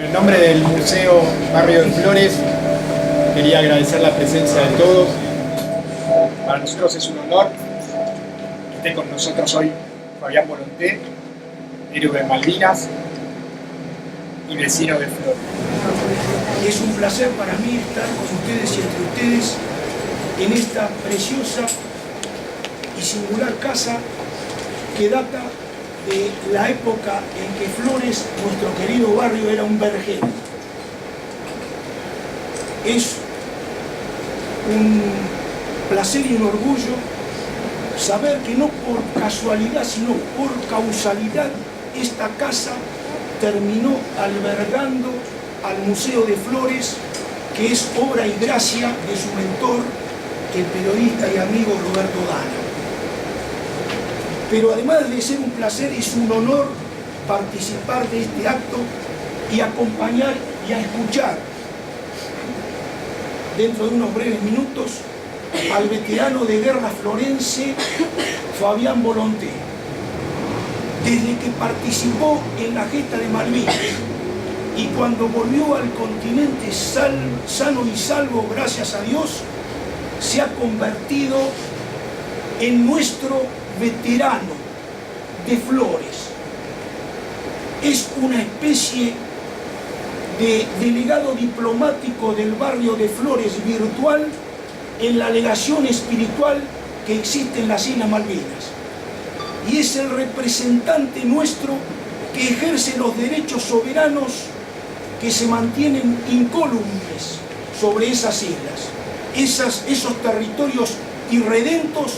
En nombre del Museo Barrio de Flores, quería agradecer la presencia de todos. Para nosotros es un honor que esté con nosotros hoy Fabián Volonté, héroe de Malvinas y vecino de Flores. Es un placer para mí estar con ustedes y entre ustedes en esta preciosa y singular casa que data de la época en que Flores, nuestro querido barrio, era un vergel. Es un placer y un orgullo saber que no por casualidad, sino por causalidad, esta casa terminó albergando al Museo de Flores, que es obra y gracia de su mentor, el periodista y amigo Roberto Dana. Pero además de ser un placer, es un honor participar de este acto y acompañar y a escuchar dentro de unos breves minutos al veterano de guerra florense Fabián Volonté. Desde que participó en la gesta de Malvinas y cuando volvió al continente sano y salvo, gracias a Dios, se ha convertido en nuestro veterano de Flores. Es una especie de delegado diplomático del barrio de Flores virtual en la legación espiritual que existe en las Islas Malvinas. Y es el representante nuestro que ejerce los derechos soberanos que se mantienen incólumes sobre esas islas. Esos territorios irredentos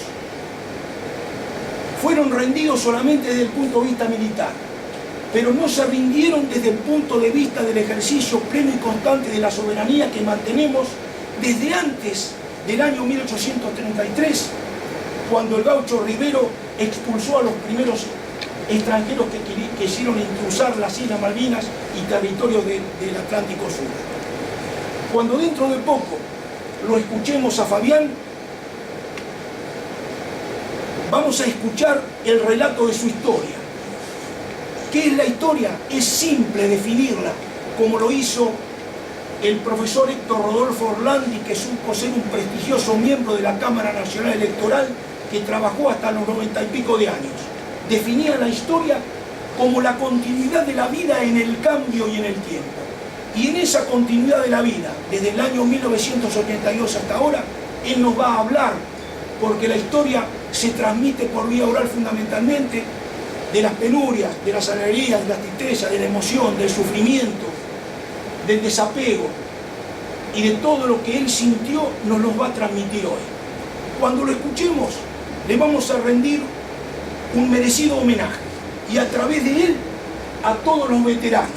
fueron rendidos solamente desde el punto de vista militar, pero no se rindieron desde el punto de vista del ejercicio pleno y constante de la soberanía que mantenemos desde antes del año 1833, cuando el gaucho Rivero expulsó a los primeros extranjeros que quisieron intrusar las Islas Malvinas y territorios del Atlántico Sur. Cuando dentro de poco lo escuchemos a Fabián, vamos a escuchar el relato de su historia. ¿Qué es la historia? Es simple definirla, como lo hizo el profesor Héctor Rodolfo Orlandi, que supo ser un prestigioso miembro de la Cámara Nacional Electoral, que trabajó hasta los 90 y pico de años. Definía la historia como la continuidad de la vida en el cambio y en el tiempo. Y en esa continuidad de la vida, desde el año 1982 hasta ahora, él nos va a hablar, porque la historia se transmite por vía oral fundamentalmente, de las penurias, de las alegrías, de la tristeza, de la emoción, del sufrimiento, del desapego y de todo lo que él sintió, nos los va a transmitir hoy. Cuando lo escuchemos, le vamos a rendir un merecido homenaje, y a través de él a todos los veteranos,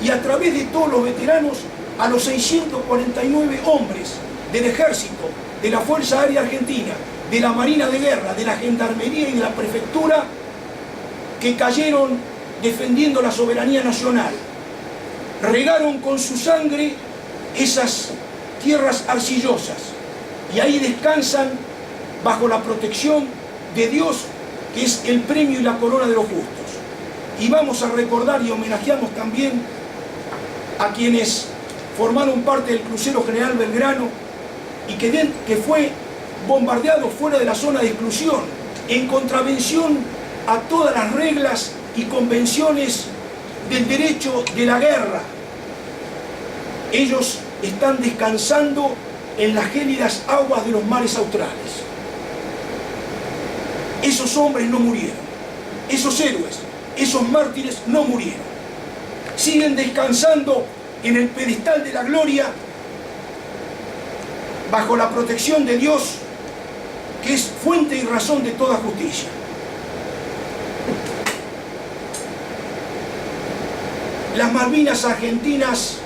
y a través de todos los veteranos a los 649 hombres del Ejército, de la Fuerza Aérea Argentina, de la Marina de Guerra, de la Gendarmería y de la Prefectura, que cayeron defendiendo la soberanía nacional, regaron con su sangre esas tierras arcillosas, y ahí descansan bajo la protección de Dios, que es el premio y la corona de los justos. Y vamos a recordar y homenajeamos también a quienes formaron parte del crucero General Belgrano y que fue bombardeado fuera de la zona de exclusión, en contravención a todas las reglas y convenciones del derecho de la guerra. Ellos están descansando en las gélidas aguas de los mares australes. Esos hombres no murieron, esos héroes, esos mártires no murieron. Siguen descansando en el pedestal de la gloria, bajo la protección de Dios, que es fuente y razón de toda justicia. Las Malvinas argentinas,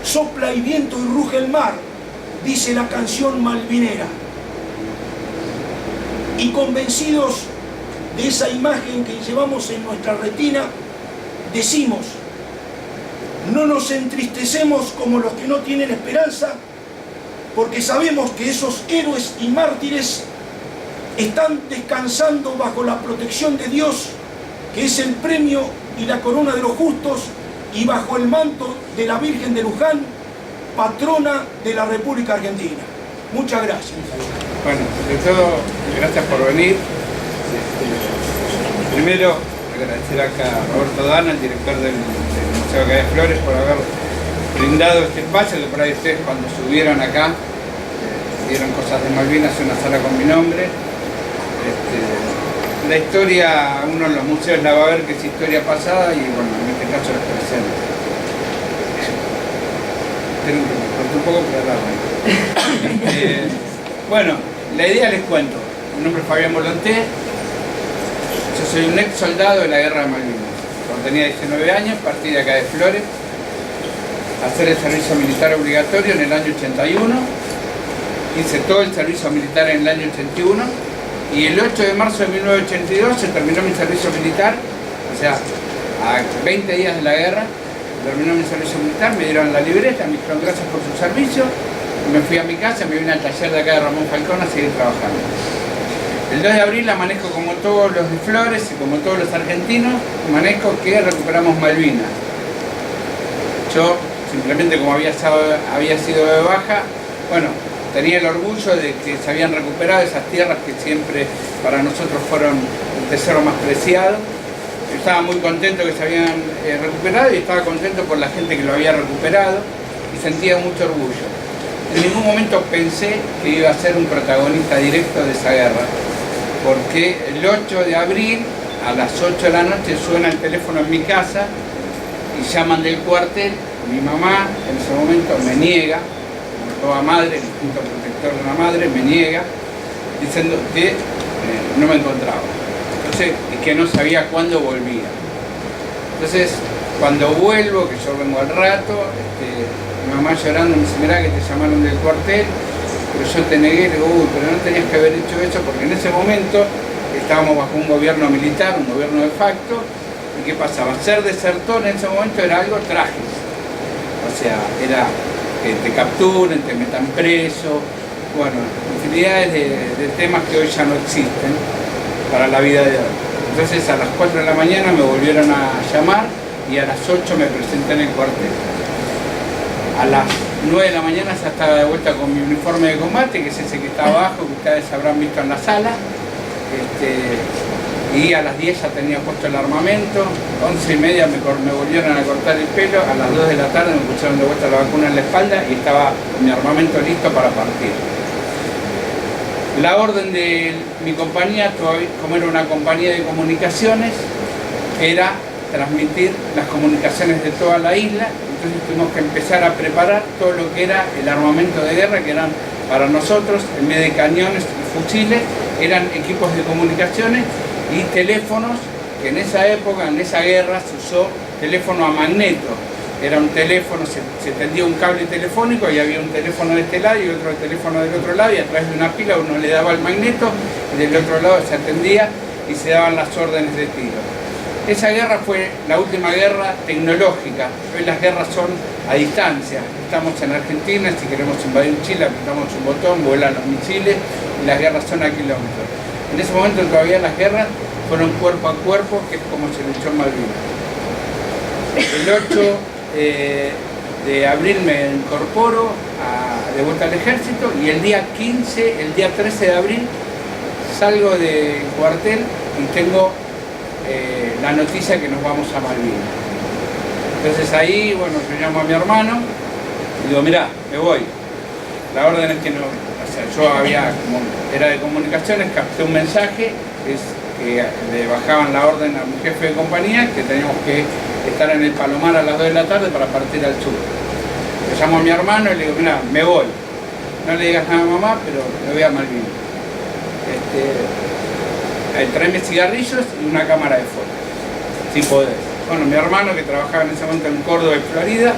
sopla y viento y ruge el mar, dice la canción malvinera. Y convencidos de esa imagen que llevamos en nuestra retina, decimos: no nos entristecemos como los que no tienen esperanza, porque sabemos que esos héroes y mártires están descansando bajo la protección de Dios, que es el premio y la corona de los justos, y bajo el manto de la Virgen de Luján, patrona de la República Argentina. Muchas gracias. Bueno, de todo, gracias por venir. Primero, agradecer acá a Roberto Dana, el director del Museo Acá de Flores, por haber brindado este espacio, que por ahí ustedes cuando subieron acá, vieron cosas de Malvinas, una sala con mi nombre. La historia, uno en los museos la va a ver que es historia pasada y bueno, en este caso es presente. Esperen que me corté un poco para hablar. Bueno, la idea les cuento. Mi nombre es Fabián Volonté. Yo soy un ex soldado de la Guerra de Malvinas. Cuando tenía 19 años, partí de acá de Flores a hacer el servicio militar obligatorio en el año 81. Hice todo el servicio militar en el año 81 y el 8 de marzo de 1982 se terminó mi servicio militar, o sea, a 20 días de la guerra terminó mi servicio militar, me dieron la libreta, me dijeron gracias por su servicio, me fui a mi casa, me vine al taller de acá de Ramón Falcón a seguir trabajando. El 2 de abril amanezco como todos los de Flores y como todos los argentinos, amanezco que recuperamos Malvinas. Yo, simplemente como había sido de baja, bueno, tenía el orgullo de que se habían recuperado esas tierras que siempre para nosotros fueron el tesoro más preciado. Yo estaba muy contento que se habían recuperado y estaba contento por la gente que lo había recuperado y sentía mucho orgullo. En ningún momento pensé que iba a ser un protagonista directo de esa guerra, porque el 8 de abril a las 8 de la noche suena el teléfono en mi casa y llaman del cuartel. Mi mamá en ese momento me niega, como toda madre, el instinto protector de una madre, me niega, diciendo que no me encontraba. Entonces, y que no sabía cuándo volvía. Entonces, cuando vuelvo, que yo vengo al rato, mi mamá llorando me dice, mirá que te llamaron del cuartel, pero yo te negué, le digo, uy, pero no tenías que haber hecho eso, porque en ese momento estábamos bajo un gobierno militar, un gobierno de facto, y ¿qué pasaba? Ser desertor en ese momento era algo trágico. O sea, era que te capturen, te metan preso, bueno, infinidades de temas que hoy ya no existen para la vida de hoy. Entonces a las 4 de la mañana me volvieron a llamar y a las 8 me presenté en el cuartel. A las 9 de la mañana ya estaba de vuelta con mi uniforme de combate, que es ese que está abajo, que ustedes habrán visto en la sala. Y a las 10 ya tenía puesto el armamento, 11:30 me volvieron a cortar el pelo, a las 2 de la tarde me pusieron de vuelta la vacuna en la espalda y estaba mi armamento listo para partir. La orden de mi compañía, como era una compañía de comunicaciones, era transmitir las comunicaciones de toda la isla, entonces tuvimos que empezar a preparar todo lo que era el armamento de guerra, que eran para nosotros, en vez de cañones y fusiles, eran equipos de comunicaciones y teléfonos, que en esa época, en esa guerra, se usó teléfono a magneto. Era un teléfono, se tendía un cable telefónico y había un teléfono de este lado y otro teléfono del otro lado, y a través de una pila uno le daba el magneto y del otro lado se atendía y se daban las órdenes de tiro. Esa guerra fue la última guerra tecnológica. Hoy las guerras son a distancia. Estamos en Argentina, si queremos invadir Chile, apretamos un botón, vuelan los misiles y las guerras son a kilómetros. En ese momento todavía las guerras fueron cuerpo a cuerpo, que es como se luchó en Malvinas. El 8 de abril me incorporo de vuelta al ejército y el día 13 de abril salgo del cuartel y tengo la noticia que nos vamos a Malvinas. Entonces ahí, bueno, yo llamo a mi hermano y digo, mirá, me voy. La orden es que no, o sea, yo como era de comunicaciones, capté un mensaje, que le bajaban la orden a mi jefe de compañía, que teníamos que estar en el Palomar a las 2 de la tarde para partir al sur. Le llamo a mi hermano y le digo, mirá, me voy. No le digas nada a mamá, pero me voy a Malvinas. Traeme cigarrillos y una cámara de fotos, si podés. Bueno, mi hermano, que trabajaba en ese momento en Córdoba y Florida,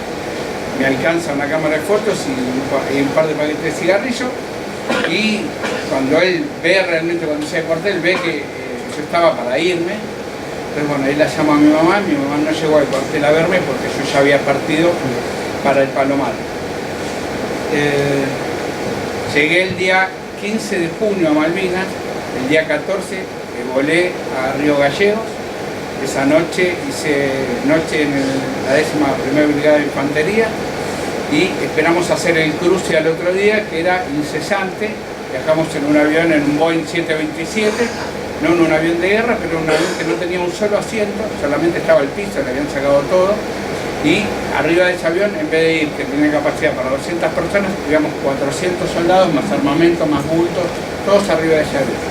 me alcanza una cámara de fotos y un par de paquetes de cigarrillos, y cuando él ve realmente, cuando llega al cuartel, ve que yo estaba para irme. Entonces bueno, ahí la llamo a mi mamá no llegó al cuartel a verme porque yo ya había partido para el Palomar. Llegué el día 15 de junio a Malvinas, el día 14 volé a Río Gallegos, Esa noche hice noche en la 11ª Brigada de Infantería y esperamos hacer el cruce al otro día, que era incesante. Viajamos en un avión, en un Boeing 727, no en un avión de guerra, pero un avión que no tenía un solo asiento, solamente estaba el piso, le habían sacado todo. Y arriba de ese avión, en vez de ir, que tenía capacidad para 200 personas, íbamos 400 soldados, más armamento, más bultos, todos arriba de ese avión.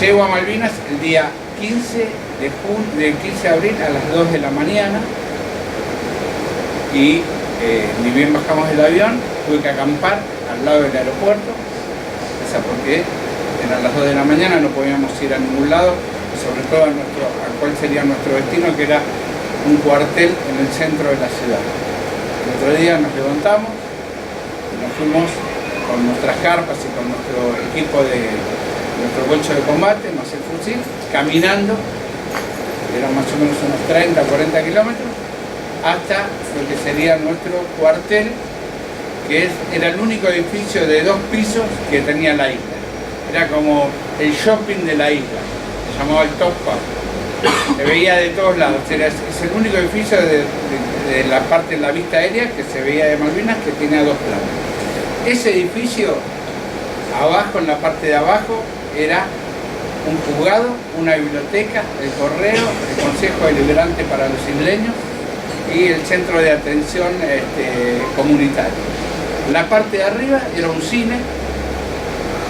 Llego a Malvinas el día 15 de abril a las 2 de la mañana y ni bien bajamos del avión, tuve que acampar al lado del aeropuerto, porque eran las 2 de la mañana, no podíamos ir a ningún lado, sobre todo a cuál sería nuestro destino, que era un cuartel en el centro de la ciudad. El otro día nos levantamos y nos fuimos con nuestras carpas y con nuestro equipo nuestro bolso de combate, más el fusil, caminando, eran más o menos unos 30 o 40 kilómetros, hasta lo que sería nuestro cuartel, que era el único edificio de 2 pisos que tenía la isla. Era como el shopping de la isla, se llamaba el Top Park. Se veía de todos lados, es el único edificio de la parte de la vista aérea que se veía de Malvinas que tenía 2 plantas. Ese edificio, abajo, en la parte de abajo, era un juzgado, una biblioteca, el correo, el Consejo Deliberante para los isleños y el centro de atención comunitario. La parte de arriba era un cine,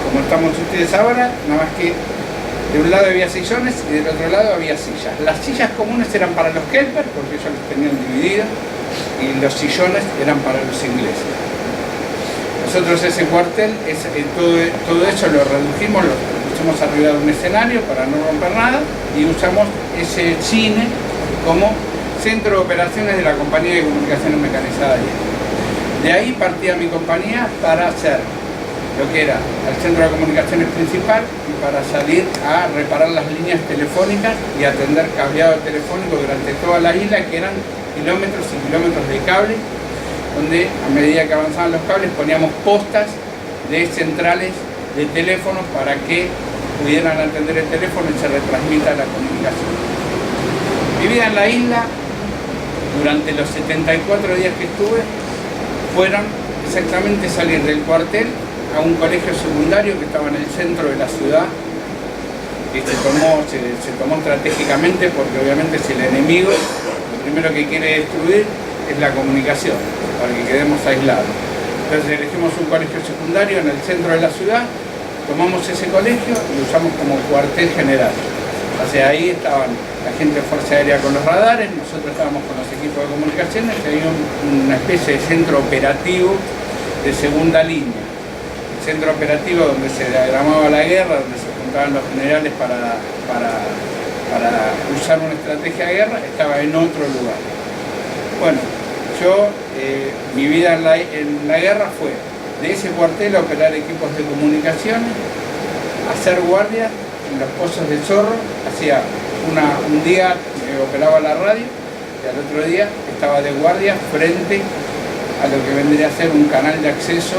como estamos ustedes ahora, nada más que de un lado había sillones y del otro lado había sillas. Las sillas comunes eran para los kelpers, porque ellos los tenían divididos, y los sillones eran para los ingleses. Nosotros ese cuartel, todo eso lo redujimos, lo pusimos arriba de un escenario para no romper nada y usamos ese cine como centro de operaciones de la Compañía de Comunicaciones Mecanizadas. De ahí partía mi compañía para hacer lo que era el centro de comunicaciones principal y para salir a reparar las líneas telefónicas y atender cableado telefónico durante toda la isla, que eran kilómetros y kilómetros de cable, donde a medida que avanzaban los cables poníamos postas de centrales de teléfonos para que pudieran atender el teléfono y se retransmita la comunicación. Mi vida en la isla durante los 74 días que estuve fueron exactamente salir del cuartel a un colegio secundario que estaba en el centro de la ciudad, que se tomó estratégicamente porque obviamente si el enemigo lo primero que quiere destruir es la comunicación, para que quedemos aislados. Entonces elegimos un colegio secundario en el centro de la ciudad, tomamos ese colegio y lo usamos como cuartel general. O sea, ahí estaban la gente de Fuerza Aérea con los radares, nosotros estábamos con los equipos de comunicaciones y había una especie de centro operativo de segunda línea. Centro operativo donde se diagramaba la guerra, donde se juntaban los generales para usar una estrategia de guerra, estaba en otro lugar. Bueno, mi vida en la guerra fue de ese cuartel a operar equipos de comunicaciones, hacer guardias en los pozos de Zorro, hacía un día operaba la radio y al otro día estaba de guardia frente a lo que vendría a ser un canal de acceso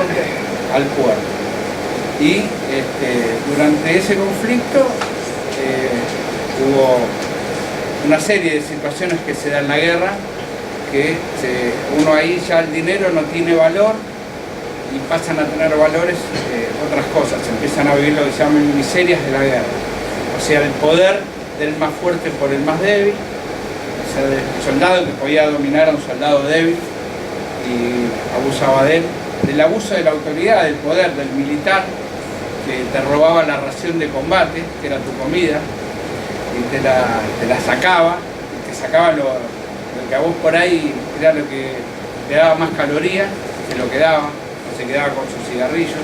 al puerto. Y durante ese conflicto hubo una serie de situaciones que se dan en la guerra, que uno ahí ya el dinero no tiene valor y pasan a tener valores otras cosas, empiezan a vivir lo que se llaman miserias de la guerra. O sea, el poder del más fuerte por el más débil, o sea, el soldado que podía dominar a un soldado débil y abusaba de él, del abuso de la autoridad, del poder, del militar, que te robaba la ración de combate, que era tu comida, y te la sacaba, y te sacaba lo que a vos por ahí era lo que te daba más calorías, que lo que daba, o se quedaba con sus cigarrillos,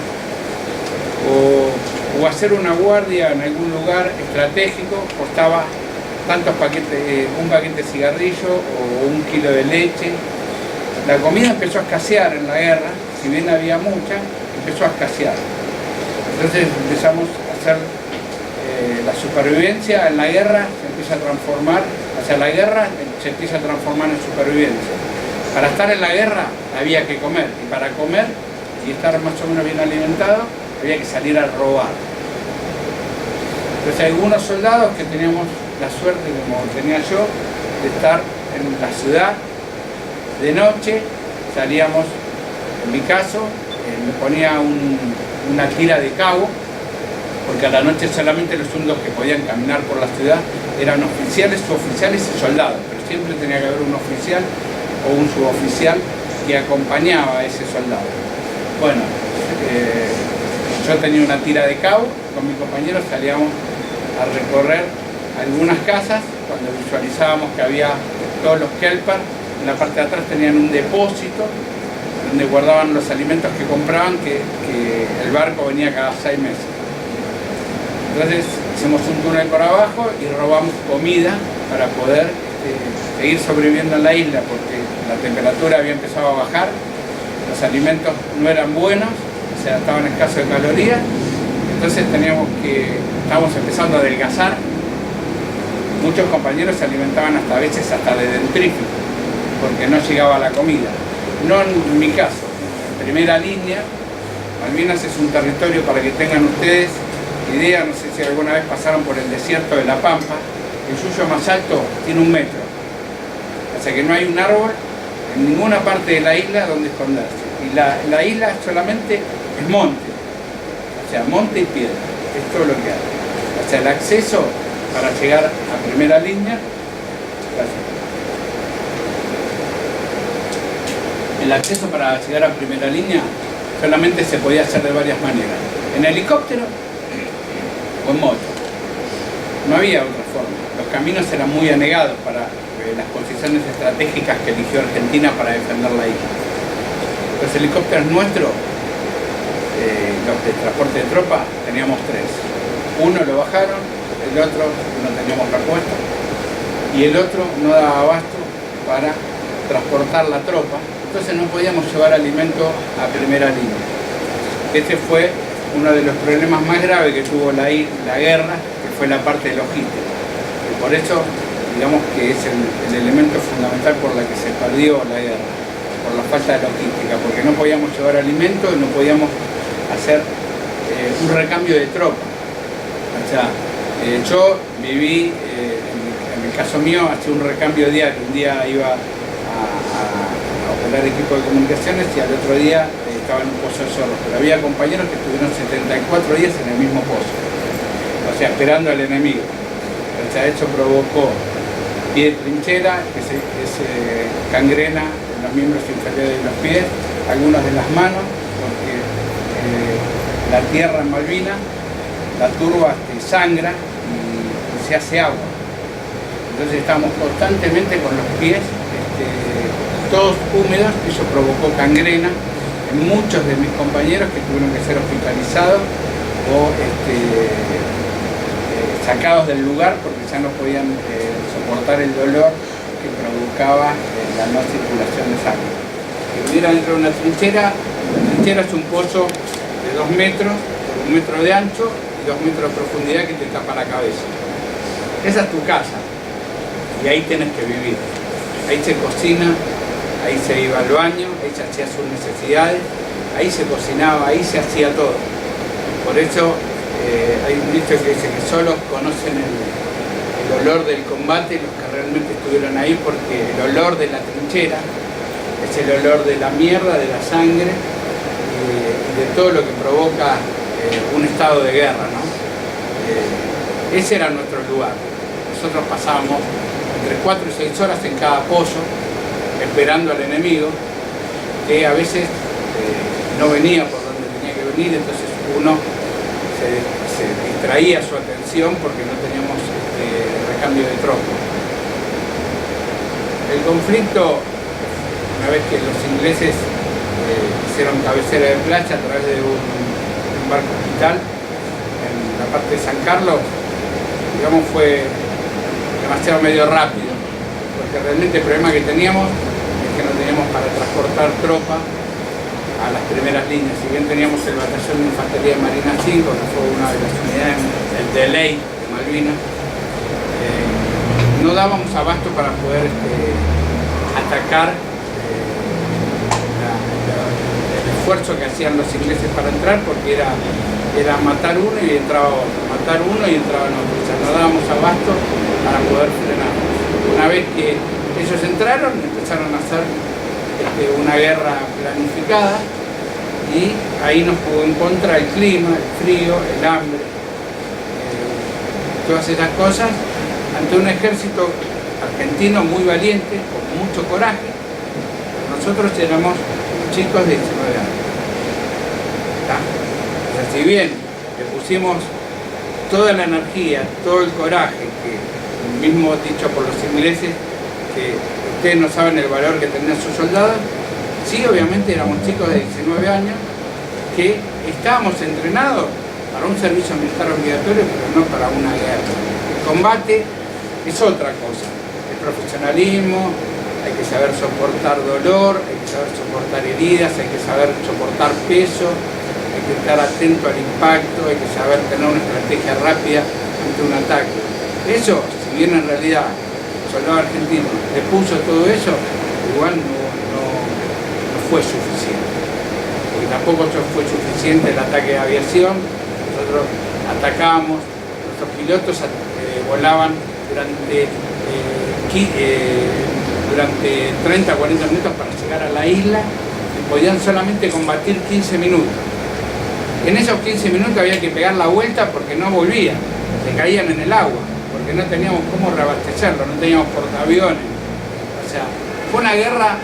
o hacer una guardia en algún lugar estratégico costaba tantos paquetes, un paquete de cigarrillo o 1 kilo de leche. La comida empezó a escasear en la guerra, si bien había mucha, empezó a escasear. Entonces empezamos a hacer la supervivencia en la guerra, se empieza a transformar, hacia la guerra se empieza a transformar en supervivencia. Para estar en la guerra había que comer, y para comer y estar más o menos bien alimentado había que salir a robar. Entonces algunos soldados que teníamos la suerte, como tenía yo, de estar en la ciudad de noche. Salíamos, en mi caso, me ponía una tira de cabo, porque a la noche solamente los únicos que podían caminar por la ciudad eran oficiales, suboficiales y soldados, pero siempre tenía que haber un oficial o un suboficial que acompañaba a ese soldado. Bueno, yo tenía una tira de cabo, con mis compañeros salíamos a recorrer algunas casas. Cuando visualizábamos que había todos los kelpar, en la parte de atrás tenían un depósito donde guardaban los alimentos que compraban, que el barco venía cada 6 meses. Entonces hicimos un túnel por abajo y robamos comida para poder seguir sobreviviendo en la isla, porque la temperatura había empezado a bajar, los alimentos no eran buenos, o sea, estaban escasos de calorías. Entonces estábamos empezando a adelgazar. Muchos compañeros se alimentaban a veces hasta de dentrífico, porque no llegaba la comida. No en mi caso, en primera línea. Malvinas es un territorio, para que tengan ustedes idea, no sé si alguna vez pasaron por el desierto de La Pampa, el suyo más alto tiene 1 metro. O sea que no hay un árbol en ninguna parte de la isla donde esconderse. Y la isla solamente es monte, o sea, monte y piedra, es todo lo que hay. O sea, el acceso para llegar a primera línea, el acceso para llegar a primera línea solamente se podía hacer de varias maneras: en helicóptero o en moto. No había otra forma. Los caminos eran muy anegados para las posiciones estratégicas que eligió Argentina para defender la isla. Los helicópteros nuestros, los de transporte de tropa, teníamos 3. Uno lo bajaron, el otro no teníamos repuesto y el otro no daba abasto para transportar la tropa. Entonces no podíamos llevar alimento a primera línea. Este fue uno de los problemas más graves que tuvo la guerra, que fue la parte logística. Y por eso, digamos que es el elemento fundamental por la que se perdió la guerra, por la falta de logística, porque no podíamos llevar alimento y no podíamos hacer un recambio de tropa. O sea, yo viví, en el caso mío, hacía un recambio diario. Un día iba a operar equipo de comunicaciones y al otro día estaba en un pozo de zorros, pero había compañeros que estuvieron 74 días en el mismo pozo, o sea, esperando al enemigo. O sea, eso provocó pie de trinchera, que se cangrena en los miembros inferiores de los pies, algunas de las manos, porque la tierra en Malvinas, la turba sangra y se hace agua. Entonces estábamos constantemente con los pies todos húmedos, y eso provocó cangrena en muchos de mis compañeros, que tuvieron que ser hospitalizados o sacados del lugar porque ya no podían soportar el dolor que provocaba la no circulación de sangre. Que hubiera dentro de una trinchera, la trinchera es un pozo de 2 metros, por 1 metro de ancho y 2 metros de profundidad, que te tapa la cabeza. Esa es tu casa y ahí tienes que vivir. Ahí se cocina, ahí se iba al baño, ahí se hacía sus necesidades, ahí se cocinaba, ahí se hacía todo. Por eso hay un dicho que dice que solo conocen el olor del combate los que realmente estuvieron ahí, porque el olor de la trinchera es el olor de la mierda, de la sangre y de todo lo que provoca un estado de guerra, ¿no? Ese era nuestro lugar. Nosotros pasábamos entre 4 y 6 horas en cada pozo, esperando al enemigo, que a veces no venía por donde tenía que venir. Entonces uno se distraía su atención porque no teníamos recambio de tropa. El conflicto, una vez que los ingleses hicieron cabecera de playa a través de un barco hospital en la parte de San Carlos, digamos, fue demasiado medio rápido, porque realmente el problema que teníamos es que no teníamos para transportar tropa a las primeras líneas. Si bien teníamos el batallón de infantería de Marina 5, que fue una de las unidades de ley de Malvinas, no dábamos abasto para poder atacar el esfuerzo que hacían los ingleses para entrar, porque era matar uno y entraba otro, matar uno y entraba otro. O sea, no dábamos abasto para poder frenarlos. Una vez que ellos entraron, empezaron a hacer una guerra planificada, y ahí nos jugó en contra el clima, el frío, el hambre, todas esas cosas, ante un ejército argentino muy valiente, con mucho coraje. Nosotros éramos chicos de 19 años. ¿Está? O sea, si bien le pusimos toda la energía, todo el coraje, que mismo dicho por los ingleses, que ustedes no saben el valor que tenían sus soldados, sí, obviamente éramos chicos de 19 años que estábamos entrenados para un servicio militar obligatorio, pero no para una guerra. El combate es otra cosa, el profesionalismo, hay que saber soportar dolor, hay que saber soportar heridas, hay que saber soportar peso, hay que estar atento al impacto, hay que saber tener una estrategia rápida ante un ataque. Eso, si bien en realidad el soldado argentino le puso todo eso, igual no fue suficiente. Porque tampoco fue suficiente el ataque de aviación. Nosotros atacábamos, nuestros pilotos volaban durante 30 a 40 minutos para llegar a la isla, y podían solamente combatir 15 minutos. En esos 15 minutos había que pegar la vuelta porque no volvían, se caían en el agua, porque no teníamos cómo reabastecerlo, no teníamos portaaviones. O sea, fue una guerra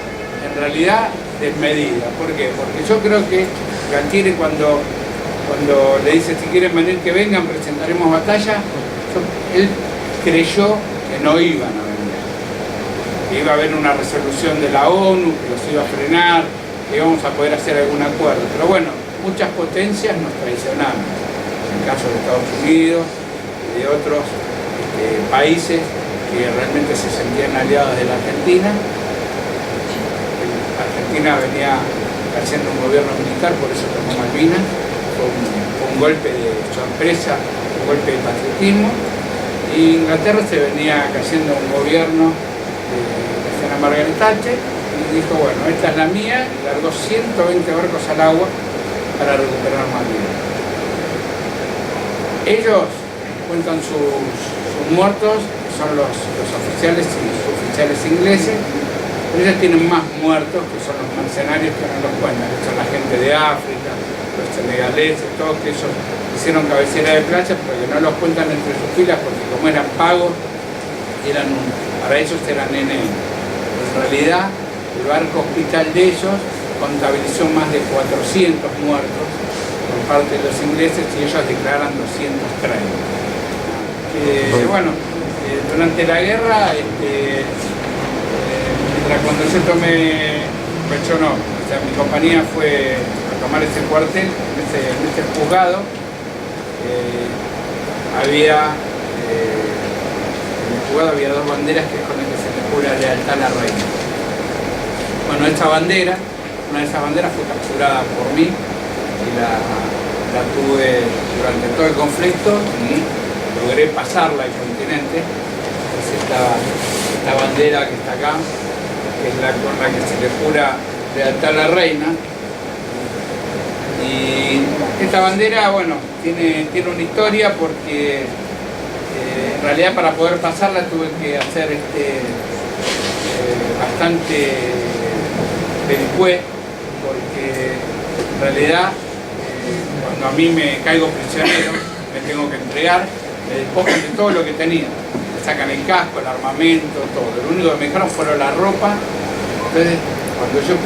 en realidad desmedida. ¿Por qué? Porque yo creo que Galtieri, cuando le dice si quieren venir que vengan, presentaremos batalla, él creyó que no iban a venir, que iba a haber una resolución de la ONU, que los iba a frenar, que íbamos a poder hacer algún acuerdo. Pero bueno, muchas potencias nos traicionaron, en el caso de Estados Unidos y de otros países que realmente se sentían aliados de la Argentina. Argentina venía haciendo un gobierno militar, por eso tomó Malvinas, fue un golpe de sorpresa, un golpe de patriotismo, y Inglaterra se venía cayendo un gobierno de la señora Margaret Thatcher, y dijo, bueno, esta es la mía, y largó 120 barcos al agua para recuperar Malvinas. Ellos cuentan sus muertos, que son los oficiales y suboficiales ingleses. Pero ellos tienen más muertos, que son los mercenarios que no los cuentan, que son la gente de África, los senegaleses, todos que ellos hicieron cabecera de playa, pero que no los cuentan entre sus filas, porque como eran pagos, para ellos eran NN. En realidad, el barco hospital de ellos contabilizó más de 400 muertos por parte de los ingleses, y ellos declaran 230. Bueno, durante la guerra, cuando yo tomé, pues yo no, o sea, mi compañía fue a tomar ese cuartel, en ese juzgado, en el juzgado había dos banderas, que es con las que se le jura lealtad a la reina. Bueno, esta bandera, una de esas banderas fue capturada por mí, y la tuve durante todo el conflicto, y logré pasarla al continente. Es esta bandera que está acá, que es la con la que se le jura lealtad a la reina. Y esta bandera, bueno, tiene una historia, porque en realidad para poder pasarla tuve que hacer bastante vericué, porque en realidad cuando a mí me caigo prisionero, me tengo que entregar, me despojan de todo lo que tenía. Sacan el casco, el armamento, todo. Lo único que me dejaron fueron la ropa. Entonces, cuando yo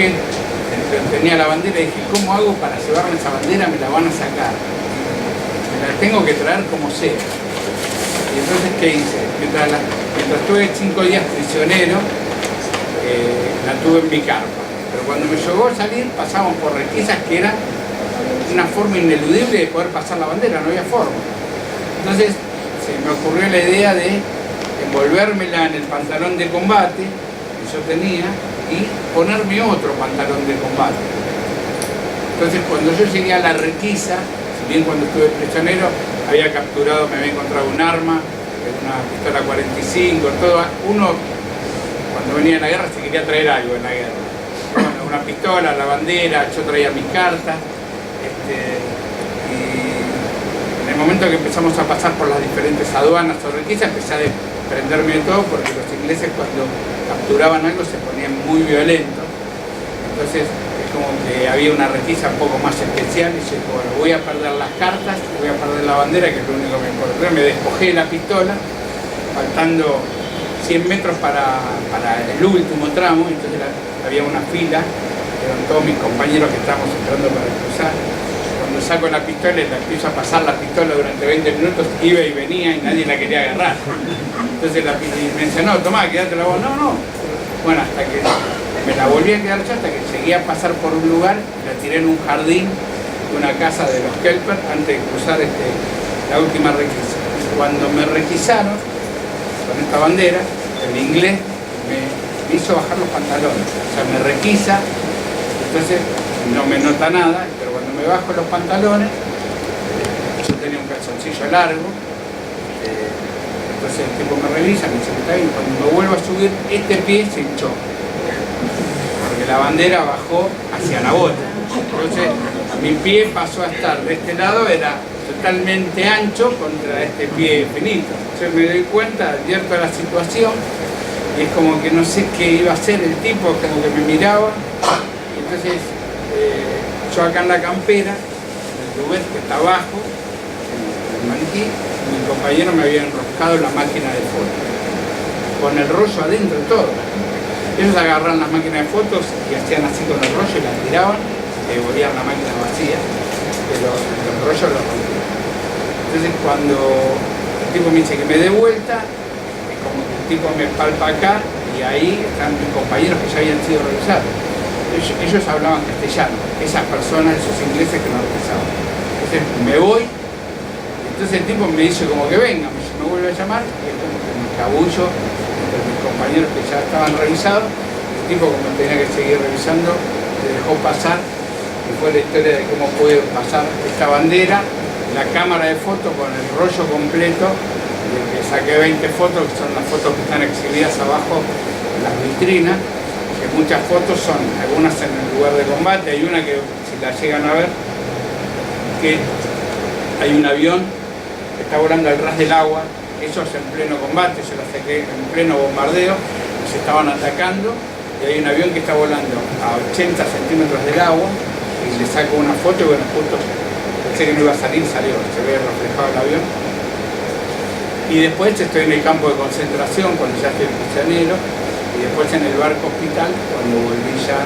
tenía la bandera, dije, ¿cómo hago para llevarme esa bandera? Me la van a sacar. Me la tengo que traer como sea. Y entonces, ¿qué hice? Mientras estuve 5 días prisionero, la tuve en mi carpa. Pero cuando me llegó a salir, pasamos por requisas que eran una forma ineludible de poder pasar la bandera, no había forma. Entonces, se me ocurrió la idea de envolvérmela en el pantalón de combate que yo tenía y ponerme otro pantalón de combate. Entonces, cuando yo llegué a la requisa, si bien cuando estuve prisionero me había encontrado un arma, una pistola 45, todo. Uno, cuando venía en la guerra, se quería traer algo en la guerra. Bueno, una pistola, la bandera, yo traía mis cartas. Y en el momento que empezamos a pasar por las diferentes aduanas o requisas, empecé a desprenderme de todo, porque los ingleses cuando capturaban algo se ponían muy violentos. Entonces es como que había una requisa un poco más especial y dije, bueno, voy a perder las cartas, voy a perder la bandera, que es lo único que me importa. Me despojé de la pistola, faltando 100 metros para el último tramo, entonces había una fila, eran todos mis compañeros que estábamos esperando para cruzar. Cuando saco la pistola y la empiezo a pasar la pistola durante 20 minutos, iba y venía y nadie la quería agarrar. Entonces me dice, no, tomá, quédate la voz. No. Bueno, hasta que me la volví a quedar yo, hasta que seguía a pasar por un lugar, la tiré en un jardín de una casa de los Kelper antes de cruzar la última requisa. Cuando me requisaron con esta bandera, el inglés me hizo bajar los pantalones. O sea, me requisa, entonces no me nota nada, pero cuando me bajo los pantalones, yo tenía un calzoncillo largo, entonces el tipo me revisa, me dice que está bien, cuando me vuelvo a subir, este pie se hinchó, porque la bandera bajó hacia la bota. Entonces mi pie pasó a estar de este lado, era totalmente ancho contra este pie finito. Entonces me doy cuenta, advierto la situación, y es como que no sé qué iba a hacer el tipo, como que me miraba, y entonces yo acá en la campera, el Rubén que está abajo, el maniquí, mi compañero me había enroscado la máquina de fotos, con el rollo adentro y todo. Ellos agarraban las máquinas de fotos y hacían así con el rollo y la tiraban, y devolvían la máquina vacía, pero el rollo lo rompía. Entonces cuando el tipo me dice que me dé vuelta, es como que el tipo me palpa acá y ahí están mis compañeros que ya habían sido revisados. Ellos hablaban castellano, esas personas, esos ingleses que nos revisaban. Entonces me voy, entonces el tipo me dice como que venga, me vuelve a llamar y es como que me cabullo entre mis compañeros que ya estaban revisados. El tipo, como tenía que seguir revisando, se dejó pasar y fue la historia de cómo pude pasar esta bandera, la cámara de fotos con el rollo completo, del que saqué 20 fotos, que son las fotos que están exhibidas abajo en las vitrinas, que muchas fotos son, algunas en el lugar de combate, hay una que si la llegan a ver, que hay un avión que está volando al ras del agua, eso es en pleno combate, yo la saqué en pleno bombardeo, se estaban atacando, y hay un avión que está volando a 80 centímetros del agua, y le saco una foto y bueno, justo pensé que no iba a salir, salió, se ve reflejado el avión. Y después estoy en el campo de concentración cuando ya estoy prisionero, y después en el barco hospital cuando volví ya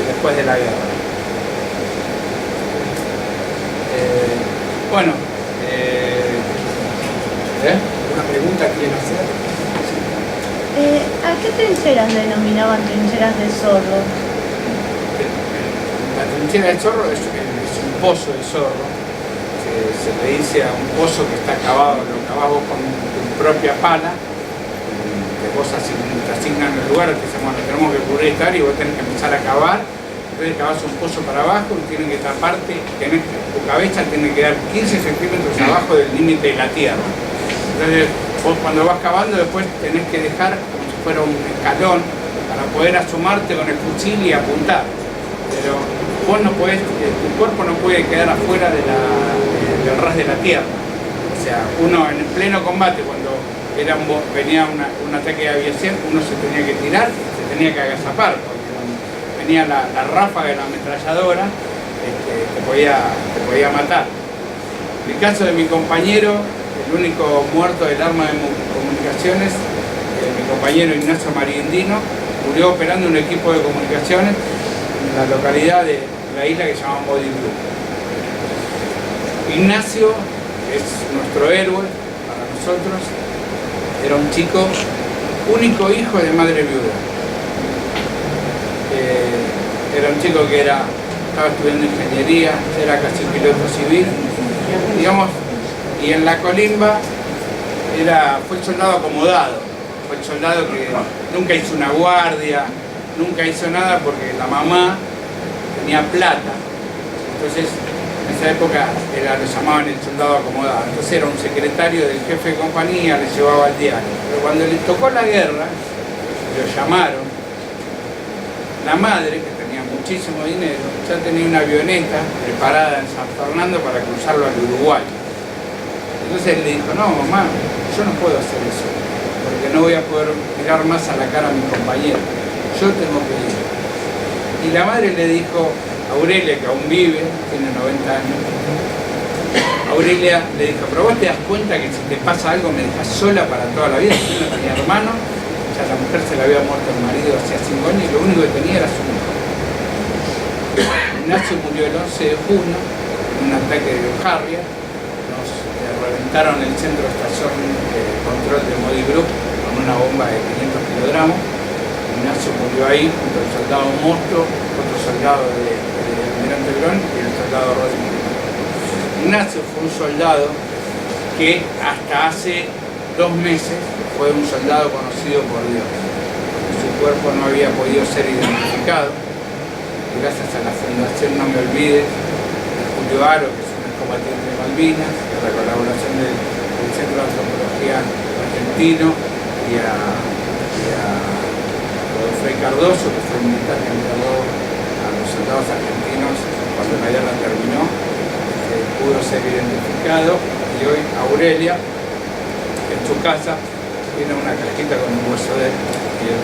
después de la guerra. ¿Una pregunta quieren hacer? ¿A qué trincheras denominaban trincheras de zorro? La trinchera del zorro es un pozo de zorro, se le dice a un pozo que está cavado, lo cavás vos con tu propia pala, que vos te asignan el lugar, te dicen, bueno, tenemos que cubrir esta área y vos tenés que empezar a cavar, entonces cavás un pozo para abajo y tienen que taparte, tu cabeza tiene que dar 15 centímetros abajo del límite de la tierra. Entonces vos cuando vas cavando después tenés que dejar como si fuera un escalón para poder asomarte con el fusil y apuntar. Pero vos no podés, tu cuerpo no puede quedar afuera del ras de la tierra. O sea, uno en pleno combate, cuando venía un ataque de aviación, uno se tenía que tirar, se tenía que agazapar, porque cuando venía la ráfaga de la ametralladora, te podía matar. En el caso de mi compañero, el único muerto del arma de comunicaciones, mi compañero Ignacio Mariendino, murió operando un equipo de comunicaciones en la localidad de la isla que se llama Body Blue. Ignacio es nuestro héroe para nosotros, era un chico, único hijo de madre viuda. Era un chico que estaba estudiando ingeniería, era casi piloto civil, digamos, y en la colimba fue el soldado acomodado, fue el soldado que nunca hizo una guardia, nunca hizo nada porque la mamá tenía plata, entonces en esa época lo llamaban el soldado acomodado, entonces era un secretario del jefe de compañía, le llevaba al diario, pero cuando le tocó la guerra, lo llamaron, la madre, que tenía muchísimo dinero, ya tenía una avioneta preparada en San Fernando para cruzarlo al Uruguay. Entonces él le dijo, no mamá, yo no puedo hacer eso, porque no voy a poder mirar más a la cara a mi compañero, yo tengo que ir. Y la madre le dijo, Aurelia, que aún vive, tiene 90 años, Aurelia le dijo, pero vos te das cuenta que si te pasa algo me dejas sola para toda la vida. Yo no tenía hermano, ya la mujer se le había muerto el marido hacía 5 años y lo único que tenía era su hijo. Ignacio murió el 11 de junio en un ataque de Harrier. Nos reventaron el centro de estación de control de Modi Group con una bomba de 500 kilogramos. Ignacio murió ahí junto al soldado Mosto, otro soldado de Almirante Brown y el soldado Rodríguez. Ignacio fue un soldado que hasta hace 2 meses fue un soldado conocido por Dios. Su cuerpo no había podido ser identificado. Gracias a la Fundación No Me Olvides, de Julio Aro, que es un excombatiente de Malvinas, y a la colaboración del Centro de Antropología Argentino y a Godofrey Cardoso, que fue un militar que enterró a los soldados argentinos cuando la guerra terminó, pudo ser identificado, y hoy Aurelia, en su casa, tiene una cajita con un hueso de él y el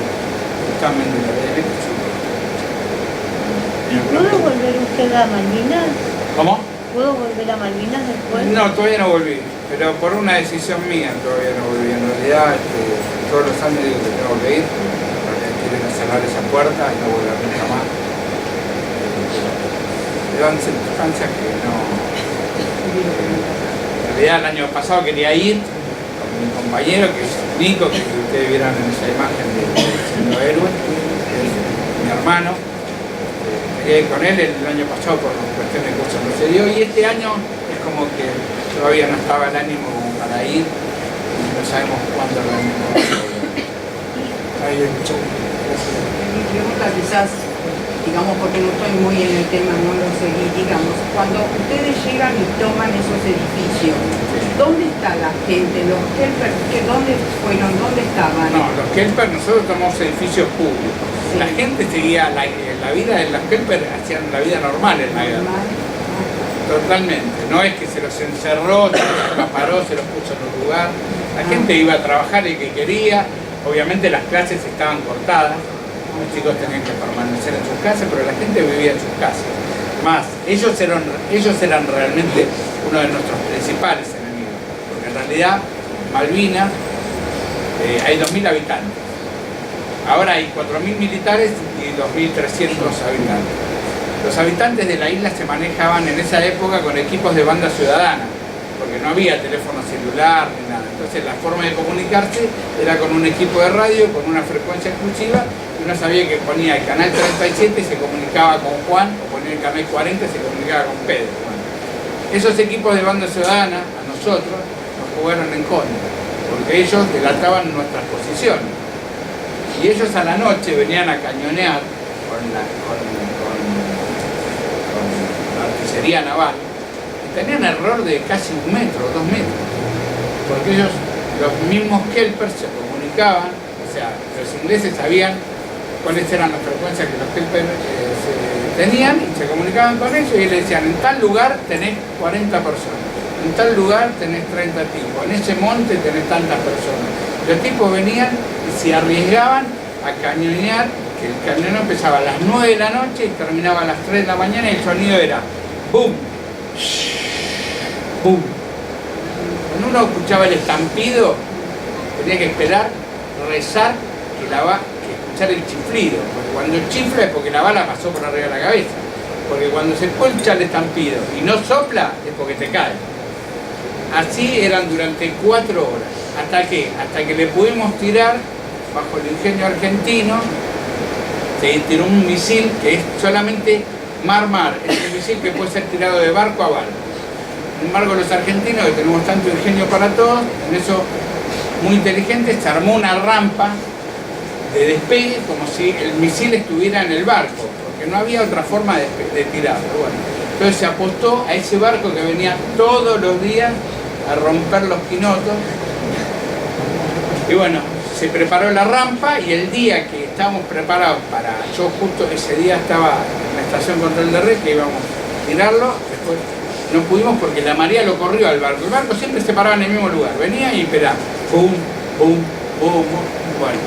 dictamen de la ADN. ¿Puedo volver usted a Malvinas? ¿Cómo? ¿Puedo volver a Malvinas después? No, todavía no volví, pero por una decisión mía todavía no volví. En realidad, todos los años digo que tengo que ir, porque quieren cerrar esa puerta y no volver nunca más. Le dan circunstancias que no... En realidad el año pasado quería ir con mi compañero, que es Nico, que ustedes vieron en esa imagen de siendo héroe, es mi hermano. Quería ir con él el año pasado por cuestiones de cosas no se dio, y este año es como que todavía no estaba el ánimo para ir y no sabemos cuándo realmente va a ser. Mi pregunta quizás, digamos, porque no estoy muy en el tema, no lo seguí, digamos, cuando ustedes llegan y toman esos edificios, ¿dónde está la gente? ¿Los Kelper? ¿Dónde fueron? ¿Dónde estaban? No, los Kelper, nosotros tomamos edificios públicos. Sí. La gente seguía la vida de los Kelper, hacían la vida normal en la guerra. Totalmente. No es que se los encerró, se los acaparó, se los puso en un lugar. La gente iba a trabajar el que quería. Obviamente las clases estaban cortadas. Los chicos tenían que permanecer en sus casas, pero la gente vivía en sus casas. Más, ellos eran realmente uno de nuestros principales enemigos, porque en realidad Malvinas hay 2.000 habitantes. Ahora hay 4.000 militares y 2.300 habitantes. Los habitantes de la isla se manejaban en esa época con equipos de banda ciudadana, porque no había teléfono celular ni nada. Entonces la forma de comunicarse era con un equipo de radio, con una frecuencia exclusiva, y uno sabía que ponía el canal 37 y se comunicaba con Juan, o ponía el canal 40 y se comunicaba con Pedro. Bueno, esos equipos de banda ciudadana, a nosotros, nos jugaron en contra, porque ellos delataban nuestras posiciones. Y ellos a la noche venían a cañonear con la artillería naval, tenían error de casi 1 metro, 2 metros, porque ellos, los mismos Kelpers, se comunicaban, o sea, los ingleses sabían cuáles eran las frecuencias que los Kelpers tenían, y se comunicaban con ellos y les decían, en tal lugar tenés 40 personas, en tal lugar tenés 30 tipos, en ese monte tenés tantas personas. Los tipos venían y se arriesgaban a cañonear, que el cañoneo empezaba a las 9 de la noche y terminaba a las 3 de la mañana, y el sonido era ¡bum! ¡Bum! Cuando uno escuchaba el estampido, tenía que esperar, rezar, que escuchar el chiflido, porque cuando chifla es porque la bala pasó por arriba de la cabeza, porque cuando se escucha el estampido y no sopla es porque te cae. Así eran durante 4 horas, hasta que le pudimos tirar, bajo el ingenio argentino, se tiró un misil que es solamente mar-mar, es un misil que puede ser tirado de barco a barco. Sin embargo, los argentinos, que tenemos tanto ingenio para todos, en eso muy inteligentes, se armó una rampa de despegue como si el misil estuviera en el barco, porque no había otra forma de tirarlo. Bueno, entonces se apostó a ese barco que venía todos los días a romper los quinotos. Y bueno, se preparó la rampa, y el día que estábamos preparados para... Yo justo ese día estaba en la estación control de red, que íbamos a tirarlo, después no pudimos porque la marea lo corrió al barco. El barco siempre se paraba en el mismo lugar, venía y esperaba. Pum, pum, pum, pum. Bueno,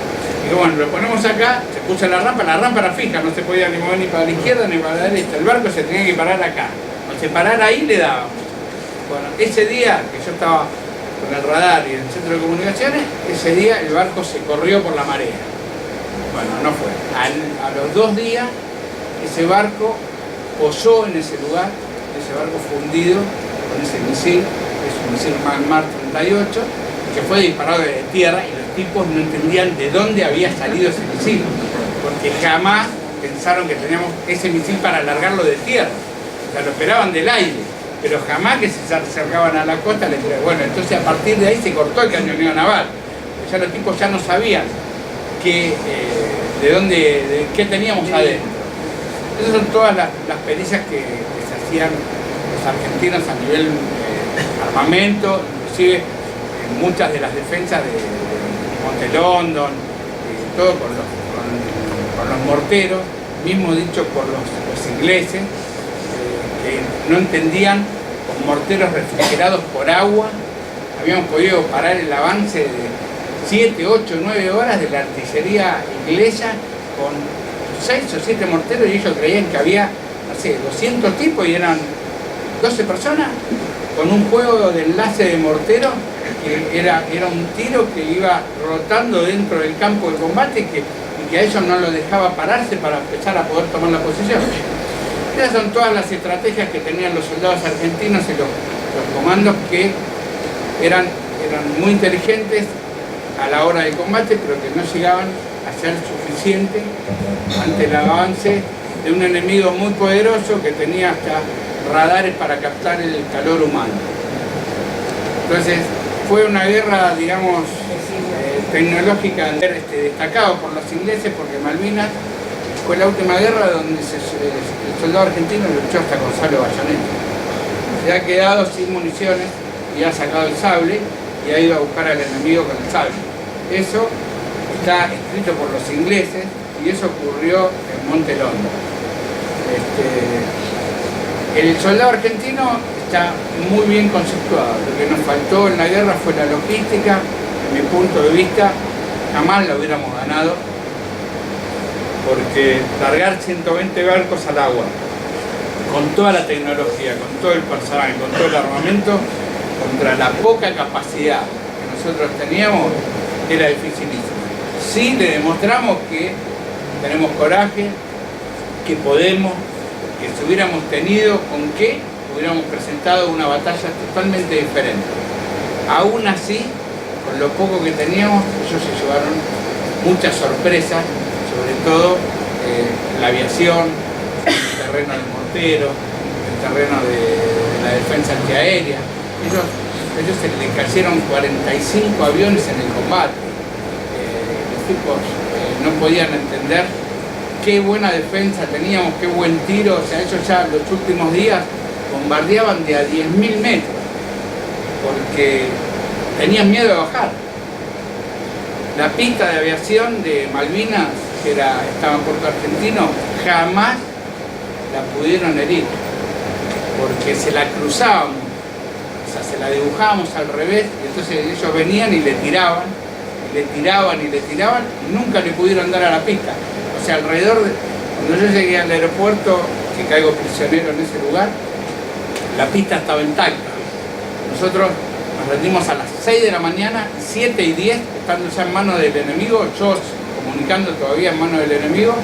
digo, bueno, lo ponemos acá, se puso la rampa era fija, no se podía ni mover ni para la izquierda ni para la derecha. El barco se tenía que parar acá. O se parar ahí le dábamos. Bueno, ese día que yo estaba con el radar y el centro de comunicaciones, ese día el barco se corrió por la marea. Bueno, no fue. A los 2 días, ese barco posó en ese lugar, ese barco fundido con ese misil, es un misil Mar 38, que fue disparado de tierra y los tipos no entendían de dónde había salido ese misil, porque jamás pensaron que teníamos ese misil para alargarlo de tierra, o sea, lo esperaban del aire, pero jamás que se acercaban a la costa les tiraban. Bueno, entonces a partir de ahí se cortó el cañoneo naval, ya los tipos ya no sabían de qué teníamos adentro. Esas son todas las pericias que se hacían los argentinos a nivel armamento, inclusive muchas de las defensas de Monte London, todo con los morteros, mismo dicho por los ingleses, que no entendían, con morteros refrigerados por agua, habíamos podido parar el avance de 7, 8, 9 horas de la artillería inglesa con 6 o 7 morteros y ellos creían que había, no sé, 200 tipos y eran 12 personas con un juego de enlace de mortero que era un tiro que iba rotando dentro del campo de combate y que a ellos no lo dejaba pararse para empezar a poder tomar la posición. Esas son todas las estrategias que tenían los soldados argentinos y los comandos que eran muy inteligentes a la hora del combate, pero que no llegaban a ser suficiente ante el avance de un enemigo muy poderoso que tenía hasta radares para captar el calor humano. Entonces fue una guerra, digamos, tecnológica destacado por los ingleses, porque Malvinas fue la última guerra donde el soldado argentino luchó hasta con sable bayoneta. Se ha quedado sin municiones y ha sacado el sable y ha ido a buscar al enemigo con el sable. Eso está escrito por los ingleses y eso ocurrió en Monte London. El soldado argentino está muy bien conceptuado. Lo que nos faltó en la guerra fue la logística. En mi punto de vista, jamás la hubiéramos ganado, porque largar 120 barcos al agua, con toda la tecnología, con todo el personal, con todo el armamento, contra la poca capacidad que nosotros teníamos, era dificilísimo. Sí le demostramos que tenemos coraje, que podemos, que si hubiéramos tenido con qué, hubiéramos presentado una batalla totalmente diferente. Aún así, con lo poco que teníamos, ellos se llevaron muchas sorpresas, sobre todo la aviación, el terreno del mortero, el terreno de la defensa antiaérea. Ellos se les cayeron 45 aviones en el combate. Los tipos no podían entender qué buena defensa teníamos, qué buen tiro. O sea, ellos ya los últimos días bombardeaban de a 10.000 metros, porque tenían miedo de bajar. La pista de aviación de Malvinas, que estaba en Puerto Argentino, jamás la pudieron herir, porque se la cruzábamos, o sea, se la dibujábamos al revés, y entonces ellos venían y le tiraban, y nunca le pudieron dar a la pista. O sea, cuando yo llegué al aeropuerto, que caigo prisionero en ese lugar, la pista estaba intacta. Nosotros nos rendimos a las 6 de la mañana, 7 y 10, estando ya en manos del enemigo, yo comunicando todavía en manos del enemigo.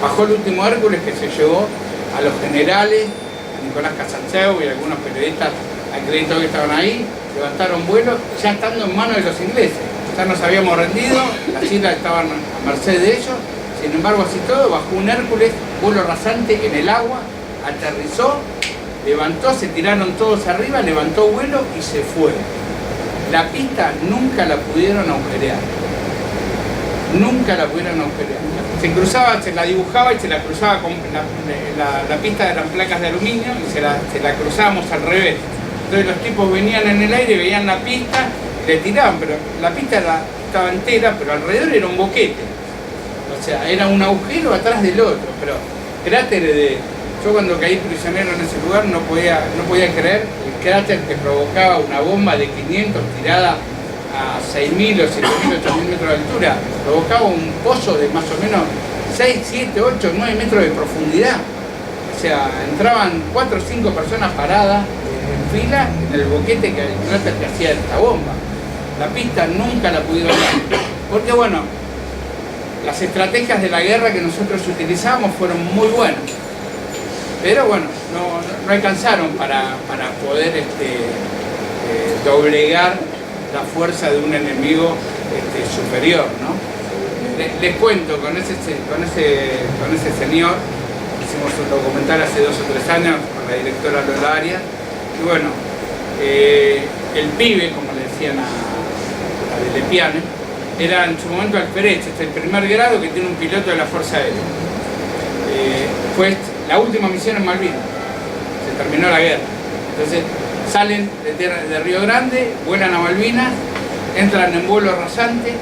Bajó el último Hércules, que se llevó a los generales, a Nicolás Casanseu y algunos periodistas acreditados que estaban ahí, levantaron vuelo, ya estando en manos de los ingleses. Ya nos habíamos rendido, las islas estaban a merced de ellos. Sin embargo, así todo, bajó un Hércules, vuelo rasante en el agua, aterrizó, levantó, se tiraron todos arriba, levantó vuelo y se fue. La pista nunca la pudieron agujerear. Nunca la pudieron agujerear. Se cruzaba, se la dibujaba y se la cruzaba con la pista eran placas de aluminio y se la cruzábamos al revés. Entonces los tipos venían en el aire, veían la pista y le tiraban, pero la pista estaba entera, pero alrededor era un boquete. O sea, era un agujero atrás del otro, pero cráteres de Yo cuando caí prisionero en ese lugar no podía creer el cráter que provocaba una bomba de 500 tirada a 6.000 o 7.000, 8.000 metros de altura. Provocaba un pozo de más o menos 6, 7, 8, 9 metros de profundidad. O sea, entraban 4 o 5 personas paradas en fila en el boquete que el cráter que hacía esta bomba. La pista nunca la pudieron dar. Porque bueno, las estrategias de la guerra que nosotros utilizamos fueron muy buenas. Pero bueno, no alcanzaron para poder doblegar la fuerza de un enemigo superior, ¿no? Les cuento, con ese señor, hicimos un documental hace 2 o 3 años con la directora Lola Arias, y bueno, el pibe, como le decían a De Lepiane, era en su momento alférez, el primer grado que tiene un piloto de la Fuerza Aérea. Fue la última misión en Malvinas, se terminó la guerra. Entonces salen de Río Grande, vuelan a Malvinas, entran en vuelo rasante,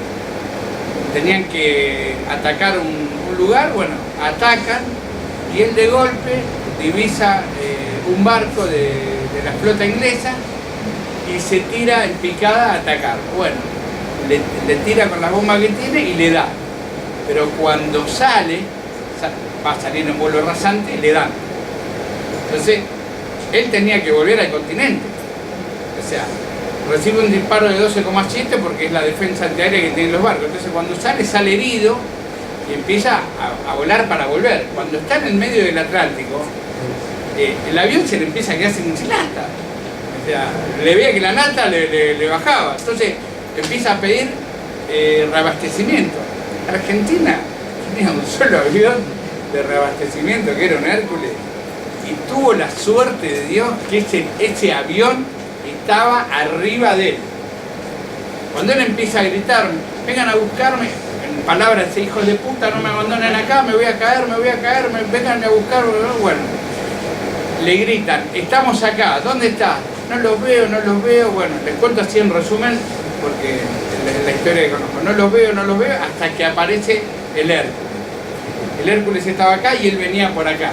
tenían que atacar un lugar, bueno, atacan y él de golpe divisa un barco de la flota inglesa y se tira en picada a atacar. Bueno, le tira con la bomba que tiene y le da, pero cuando sale, va a salir en vuelo rasante, le dan. Entonces, él tenía que volver al continente. O sea, recibe un disparo de 12,7 porque es la defensa antiaérea que tienen los barcos. Entonces, cuando sale herido y empieza a volar para volver. Cuando está en el medio del Atlántico, el avión se le empieza a quedar sin nafta. O sea, le veía que la nafta le bajaba. Entonces, empieza a pedir reabastecimiento. Argentina tenía un solo avión de reabastecimiento, que era un Hércules, y tuvo la suerte de Dios que ese avión estaba arriba de él. Cuando él empieza a gritar, vengan a buscarme, en palabras de hijos de puta, no me abandonen acá, me voy a caer, vengan a buscarme, bueno, le gritan, estamos acá, ¿dónde está? No los veo, bueno, les cuento así en resumen, porque es la historia que conozco, no los veo, hasta que aparece el Hércules. El Hércules estaba acá y él venía por acá.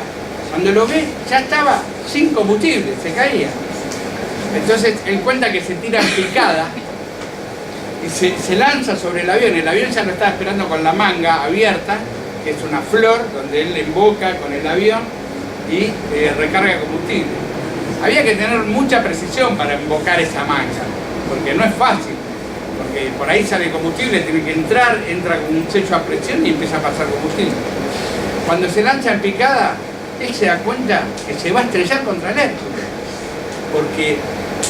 Cuando lo ve, ya estaba sin combustible, se caía. Entonces él cuenta que se tira en picada y se lanza sobre el avión ya lo estaba esperando con la manga abierta, que es una flor donde él emboca con el avión y recarga combustible. Había que tener mucha precisión para embocar esa manga, porque no es fácil, porque por ahí sale combustible, tiene que entrar, entra con un sello a presión y empieza a pasar combustible. Cuando se lanza en picada, él se da cuenta que se va a estrellar contra el Hércules, porque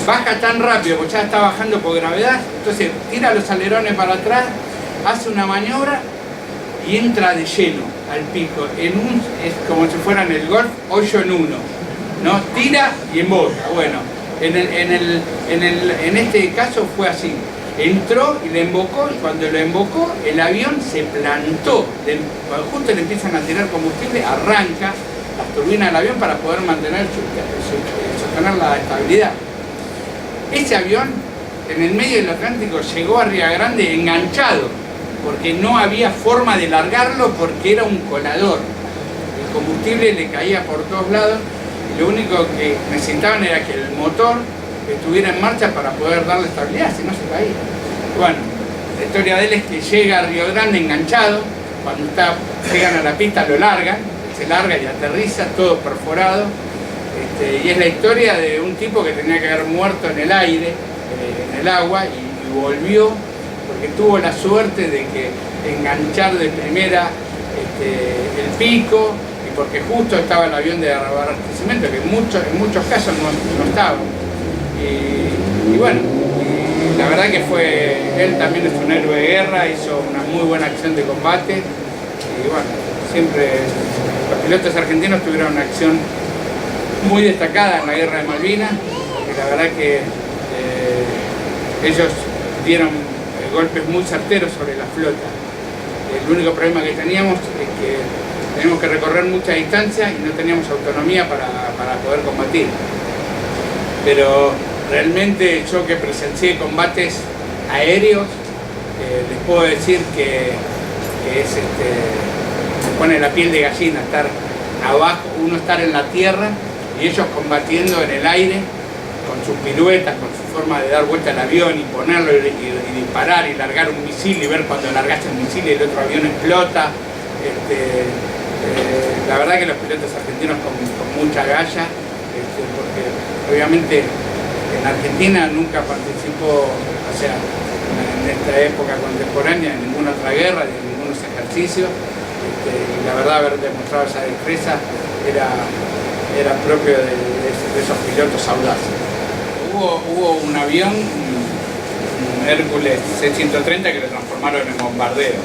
baja tan rápido, porque ya está bajando por gravedad, entonces tira los alerones para atrás, hace una maniobra y entra de lleno al pico, es como si fuera en el golf, 8 en 1, ¿no? Tira y emboca. Bueno, en este caso fue así. Entró y le embocó, y cuando lo embocó, el avión se plantó. Cuando justo le empiezan a tirar combustible, arranca las turbinas del avión para poder mantener sostener la estabilidad. Ese avión, en el medio del Atlántico, llegó a Río Grande enganchado, porque no había forma de largarlo, porque era un colador. El combustible le caía por todos lados, y lo único que necesitaban era que el motor estuviera en marcha para poder darle estabilidad, si no se caía. Bueno, la historia de él es que llega a Río Grande enganchado, cuando llegan a la pista lo largan, se larga y aterriza, todo perforado, y es la historia de un tipo que tenía que haber muerto en el aire, en el agua, y volvió, porque tuvo la suerte de que enganchar de primera el pico, y porque justo estaba el avión de abastecimiento, que en muchos casos no estaba. Y bueno, la verdad que él también es un héroe de guerra, hizo una muy buena acción de combate, y bueno, siempre los pilotos argentinos tuvieron una acción muy destacada en la guerra de Malvinas, porque la verdad que ellos dieron golpes muy certeros sobre la flota. El único problema que teníamos es que teníamos que recorrer mucha distancia y no teníamos autonomía para poder combatir. Pero realmente yo que presencié combates aéreos, les puedo decir que me pone la piel de gallina estar abajo, uno estar en la tierra y ellos combatiendo en el aire con sus piruetas, con su forma de dar vuelta al avión y ponerlo y disparar y largar un misil y ver cuando largaste el misil y el otro avión explota. La verdad que los pilotos argentinos con mucha galla, porque obviamente en Argentina nunca participó, o sea, en esta época contemporánea, en ninguna otra guerra, ni en ningunos ejercicios, y la verdad haber demostrado esa destreza era propio de esos pilotos audaces. Hubo un avión, un Hércules C-130, que lo transformaron en bombardeo.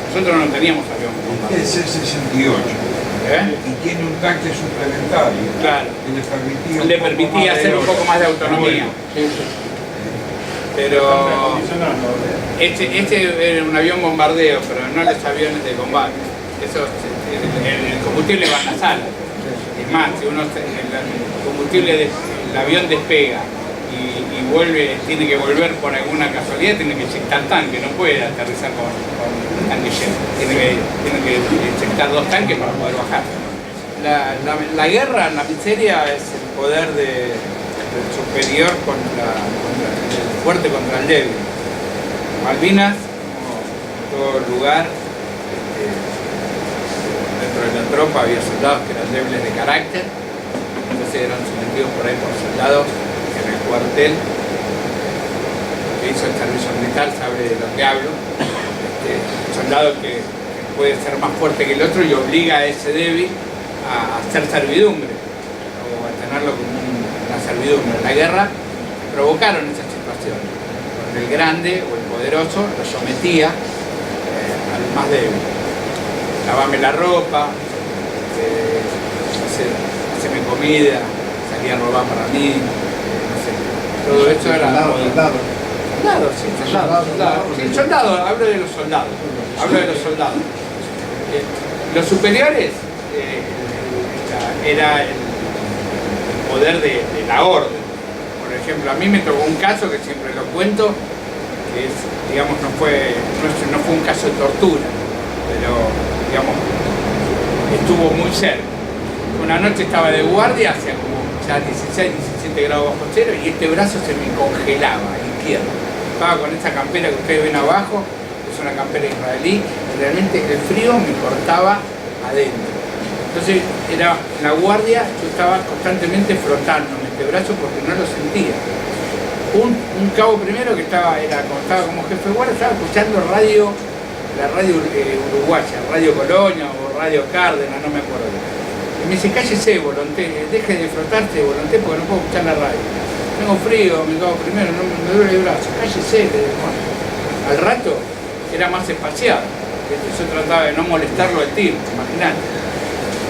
Nosotros no teníamos avión bombardeo. Es C-68. Y tiene un tanque suplementario. Claro. Que le permitía hacer un poco más de autonomía. Pero este era un avión bombardeo, pero no los aviones de combate. Eso, el combustible va a la sala. Es más, si uno el combustible el avión despega y vuelve, tiene que volver por alguna casualidad, tiene que inyectar tanque, no puede aterrizar con un tanque lleno, tiene que inyectar 2 tanques para poder bajar. La guerra, la miseria, es el poder del superior contra el fuerte contra el débil. Malvinas, como todo lugar, dentro de la tropa había soldados que eran débiles de carácter, entonces eran sometidos por ahí por soldados en el cuartel que hizo el servicio militar, sabe de lo que hablo. Soldado que puede ser más fuerte que el otro y obliga a ese débil a hacer servidumbre o a tenerlo como una servidumbre. En la guerra provocaron esas situaciones, porque el grande o el poderoso lo sometía al más débil. Lavame la ropa, haceme comida, salía a robar para mí, no sé. Todo esto era soldados, hablo de los soldados. Los superiores era el poder de la orden. Por ejemplo, a mí me tocó un caso que siempre lo cuento, que es, digamos, no fue un caso de tortura, pero digamos, estuvo muy cerca. Una noche estaba de guardia, hacía como ya 16, 17 grados bajo cero, y este brazo se me congelaba izquierdo. Estaba con esa campera que ustedes ven abajo, es una campera israelí, y realmente el frío me cortaba adentro. Entonces era la guardia, yo estaba constantemente frotándome este brazo porque no lo sentía. Un cabo primero que estaba como jefe de guardia, estaba escuchando la radio uruguaya, Radio Colonia o Radio Cárdenas, no me acuerdo. Y me dice, cállese, Volonté, deje de frotarse, Volonté, porque no puedo escuchar la radio. Tengo frío, mi cabo primero, no me duele el brazo, cállese. Al rato era más espaciado, yo trataba de no molestarlo al tiro, imaginate.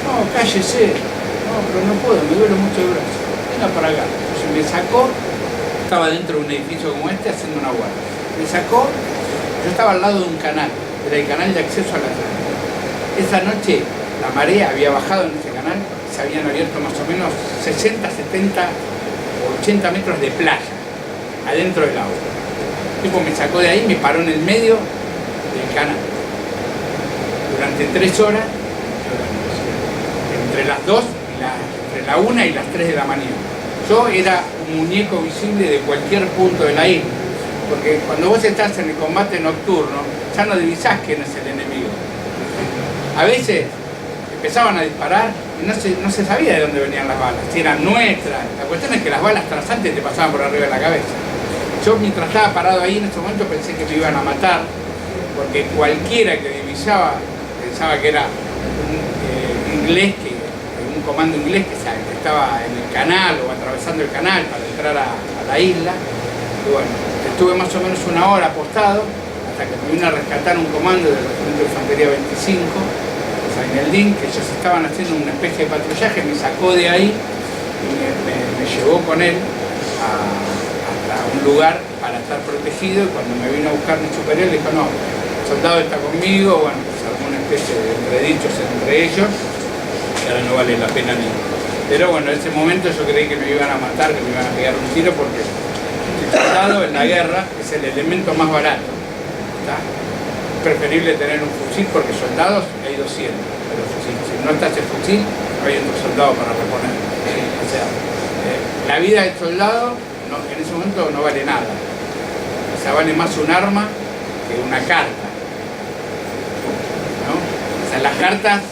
No, cállese, no, pero no puedo, me duele mucho el brazo, venga para acá. Entonces me sacó, estaba dentro de un edificio como este haciendo una guardia. Me sacó, yo estaba al lado de un canal, era el canal de acceso al Atlántico. Esa noche la marea había bajado en ese canal, se habían abierto más o menos 60, 70 o 80 metros de playa adentro del agua. El tipo me sacó de ahí, me paró en el medio del canal. Durante 3 horas, entre las 2, entre la 1 y las 3 de la mañana. Yo era un muñeco visible de cualquier punto de la isla, porque cuando vos estás en el combate nocturno, ya no divisás quién es el enemigo. A veces empezaban a disparar y no se sabía de dónde venían las balas, si eran nuestras. La cuestión es que las balas trasantes te pasaban por arriba de la cabeza. Yo mientras estaba parado ahí en ese momento pensé que me iban a matar, porque cualquiera que divisaba pensaba que era un inglés, un comando inglés que estaba en el canal o atravesando el canal para entrar a la isla. Y bueno, estuve más o menos 1 hora apostado hasta que me vino a rescatar un comando del Regimiento de Infantería 25, San Meldín, que ellos estaban haciendo una especie de patrullaje, me sacó de ahí y me llevó con él hasta un lugar para estar protegido, y cuando me vino a buscar mi superior le dijo, no, el soldado está conmigo. Bueno, pues armó una especie de entredichos entre ellos, que ahora no vale la pena ni. Pero bueno, en ese momento yo creí que me iban a matar, que me iban a pegar un tiro, porque el soldado en la guerra es el elemento más barato. ¿Está? Es preferible tener un fusil, porque soldados hay 200, pero si no está ese fusil, no hay otro soldado para reponer. O sea, la vida del soldado en ese momento no vale nada. O sea, vale más un arma que una carta, ¿no? O sea, las cartas,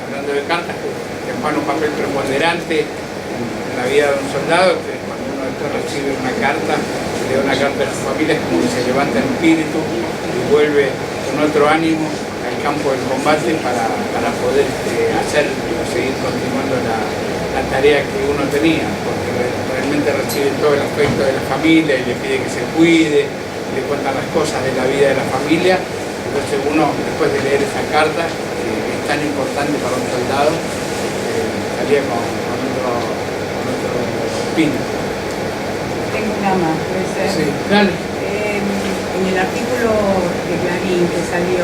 hablando de cartas, que juegan un papel preponderante en la vida de un soldado, que cuando uno después recibe una carta, se le da una carta a su familia, es como que se levanta el espíritu y vuelve con otro ánimo al campo del combate para poder hacer o seguir continuando la tarea que uno tenía, porque realmente recibe todo el aspecto de la familia y le pide que se cuide, le cuentan las cosas de la vida de la familia. Entonces uno, después de leer esa carta, que es tan importante para un soldado, salía con otro espíritu. Tengo una más, puede ser. Sí, dale. En el artículo de Clarín que salió,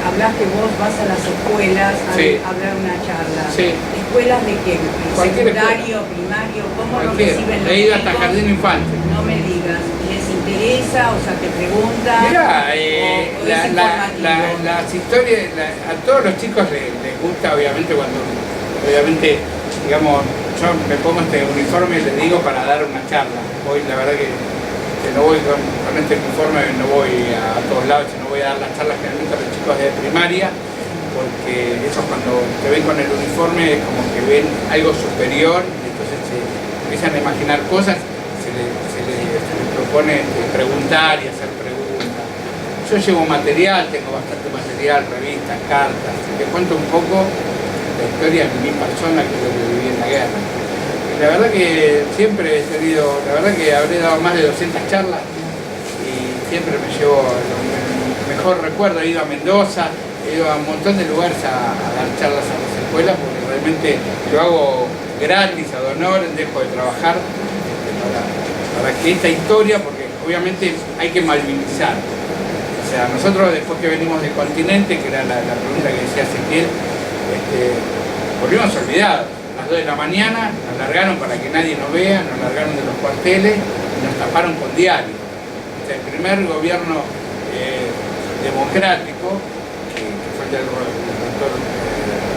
hablas que vos vas a las escuelas a dar una charla. Sí. ¿Escuelas de qué? Cualquier ¿Secundario, primario? ¿Cómo lo reciben los He ido chicos? hasta jardín infante. No me digas. ¿Les interesa? O sea, te preguntan. Mirá, o es informativo? las historias, a todos los chicos les gusta, obviamente, obviamente, digamos, yo me pongo este uniforme y les digo para dar una charla. Hoy la verdad que no voy con este uniforme, no voy a todos lados, no voy a dar las charlas generalmente a los chicos de primaria, porque ellos cuando te ven con el uniforme es como que ven algo superior, y entonces se empiezan a imaginar cosas, se les propone preguntar y hacer preguntas. Yo llevo material, tengo bastante material, revistas, cartas, te cuento un poco la historia de mi persona, que es lo que viví en la guerra. La verdad que siempre he tenido, la verdad que habré dado más de 200 charlas y siempre me llevo el mejor recuerdo. He ido a Mendoza, he ido a un montón de lugares a dar charlas a las escuelas, porque realmente lo hago gratis, ad honorem, dejo de trabajar para que esta historia, porque obviamente hay que malvinizar. O sea, nosotros después que venimos del continente, que era la pregunta que decía Ezequiel, volvimos olvidados. A las 2 de la mañana nos largaron para que nadie nos vea, nos largaron de los cuarteles y nos taparon con diario. O sea, el primer gobierno democrático, que fue el del doctor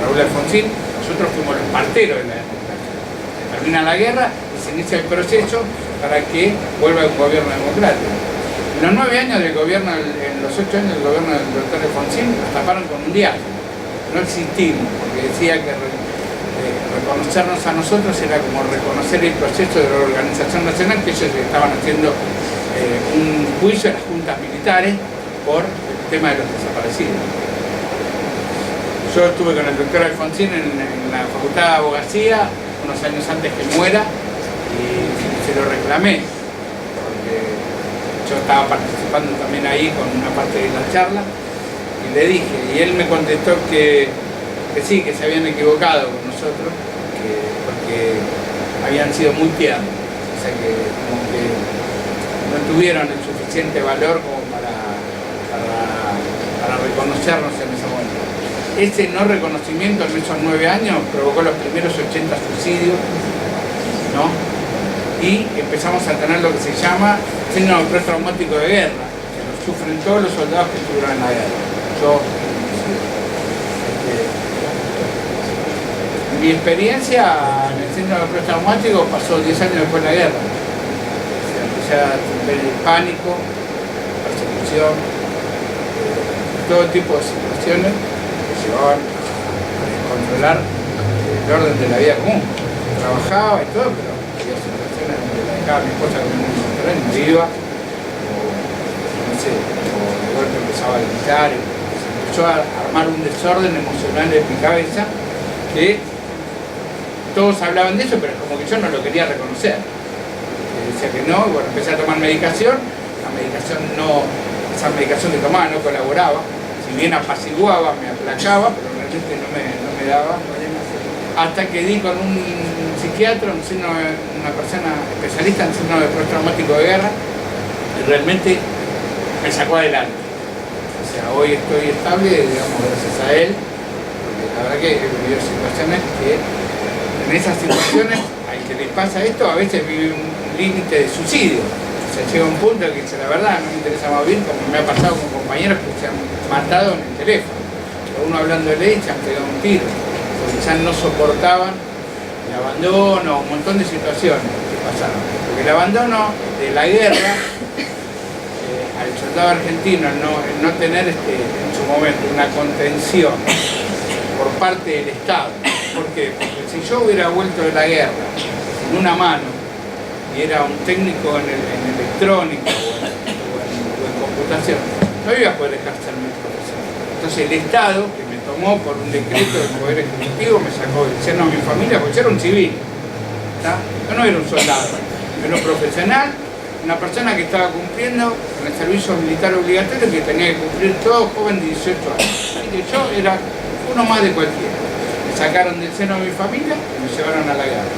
Raúl Alfonsín, nosotros fuimos los parteros de la democracia. Se termina la guerra y se inicia el proceso para que vuelva un gobierno democrático. En los 9 años del gobierno, en los 8 años del gobierno del doctor Alfonsín, nos taparon con un diario. No existimos, porque decía que reconocernos a nosotros era como reconocer el proceso de la Organización Nacional, que ellos estaban haciendo un juicio a las juntas militares por el tema de los desaparecidos. Yo estuve con el doctor Alfonsín en la Facultad de Abogacía unos años antes que muera y se lo reclamé, porque yo estaba participando también ahí con una parte de la charla y le dije, y él me contestó que sí, que se habían equivocado con nosotros, porque habían sido muy tiernos, o sea que como que no tuvieron el suficiente valor como para reconocernos en ese momento. Ese no reconocimiento en esos 9 años provocó los primeros 80 suicidios, ¿no? Y empezamos a tener lo que se llama síndrome postraumático de guerra, que lo sufren todos los soldados que estuvieron en la guerra. Mi experiencia en el síndrome postraumático pasó 10 años después de la guerra. Empecé a tener el pánico, persecución, todo tipo de situaciones que llevaban a descontrolar el orden de la vida común. Trabajaba y todo, pero había situaciones donde la dejaba a mi esposa con un tren, me iba, o no sé, o de golpe empezaba a gritar, y se empezó a armar un desorden emocional en mi cabeza que todos hablaban de eso, pero como que yo no lo quería reconocer. Decía que no, bueno, empecé a tomar medicación, esa medicación que tomaba no colaboraba, si bien apaciguaba, me aplacaba, pero realmente no me daba. Hasta que di con un psiquiatra, una persona especialista en síndrome postraumático de guerra, y realmente me sacó adelante. O sea, hoy estoy estable, digamos, gracias a él, porque la verdad que he vivido situaciones que en esas situaciones, al que le pasa esto, a veces vive un límite de suicidio. O sea, llega un punto en que dice, la verdad, no me interesa más vivir, como me ha pasado con compañeros que se han matado en el teléfono. Uno hablando de ley, se han pegado un tiro. O porque ya no soportaban el abandono, un montón de situaciones que pasaron. Porque el abandono de la guerra, al soldado argentino, el no tener en su momento una contención por parte del Estado. ¿Por qué? Porque si yo hubiera vuelto de la guerra sin una mano y era un técnico en electrónica o en computación, no iba a poder ejercer mi profesión. Entonces el Estado, que me tomó por un decreto del Poder Ejecutivo, me sacó del seno de mi familia, porque yo era un civil. ¿Tá? Yo no era un soldado, era un profesional, una persona que estaba cumpliendo con el servicio militar obligatorio, que tenía que cumplir todo joven de 18 años. Así que yo era uno más de cualquiera. Me sacaron del seno de mi familia y me llevaron a la guerra.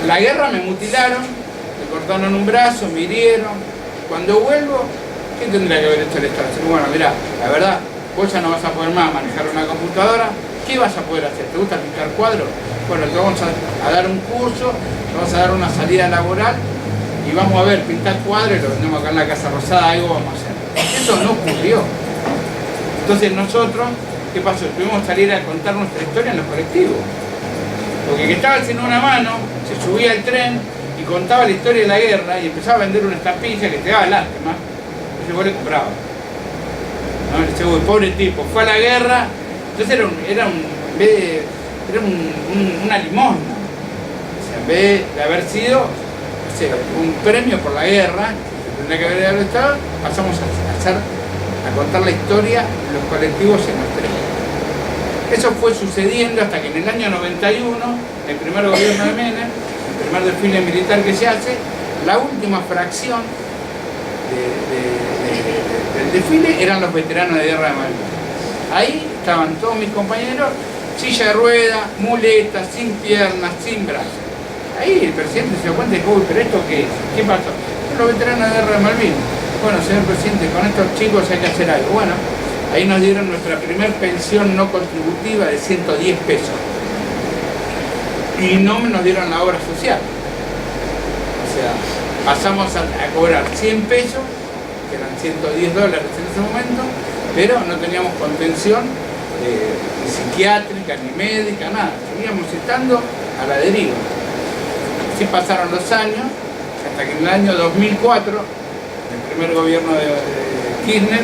La guerra me mutilaron, me cortaron un brazo, me hirieron. Cuando vuelvo, ¿qué tendría que haber hecho el Estado? Bueno, mirá, la verdad, vos ya no vas a poder más manejar una computadora. ¿Qué vas a poder hacer? ¿Te gusta pintar cuadros? Bueno, te vamos a dar un curso, te vamos a dar una salida laboral y vamos a ver, pintar cuadros y lo vendemos acá en la Casa Rosada, algo vamos a hacer. Eso no ocurrió. Entonces nosotros, ¿qué pasó? Tuvimos que salir a contar nuestra historia en los colectivos. Porque el que estaba haciendo una mano, se subía al tren y contaba la historia de la guerra y empezaba a vender una estampilla que te daba lástima, y vos le comprabas. ¿No? Le decía, uy, pobre tipo, fue a la guerra. Entonces era una limosna. O sea, en vez de haber sido, no sé, un premio por la guerra, que tendría que haber estado, pasamos a contar la historia en los colectivos en los trenes. Eso fue sucediendo hasta que en el año 91, el primer gobierno de Menem, el primer desfile militar que se hace, la última fracción del desfile eran los veteranos de guerra de Malvinas. Ahí estaban todos mis compañeros, silla de ruedas, muletas, sin piernas, sin brazos. Ahí el presidente se dio cuenta y dijo, uy, pero ¿esto qué es? ¿Qué pasó? Son los veteranos de guerra de Malvinas. Bueno, señor presidente, con estos chicos hay que hacer algo. Bueno, ahí nos dieron nuestra primer pensión no contributiva de 110 pesos. Y no nos dieron la obra social. O sea, pasamos a cobrar 100 pesos, que eran $110 en ese momento, pero no teníamos contención ni psiquiátrica, ni médica, nada. Seguíamos estando a la deriva. Así pasaron los años, hasta que en el año 2004, el primer gobierno de Kirchner,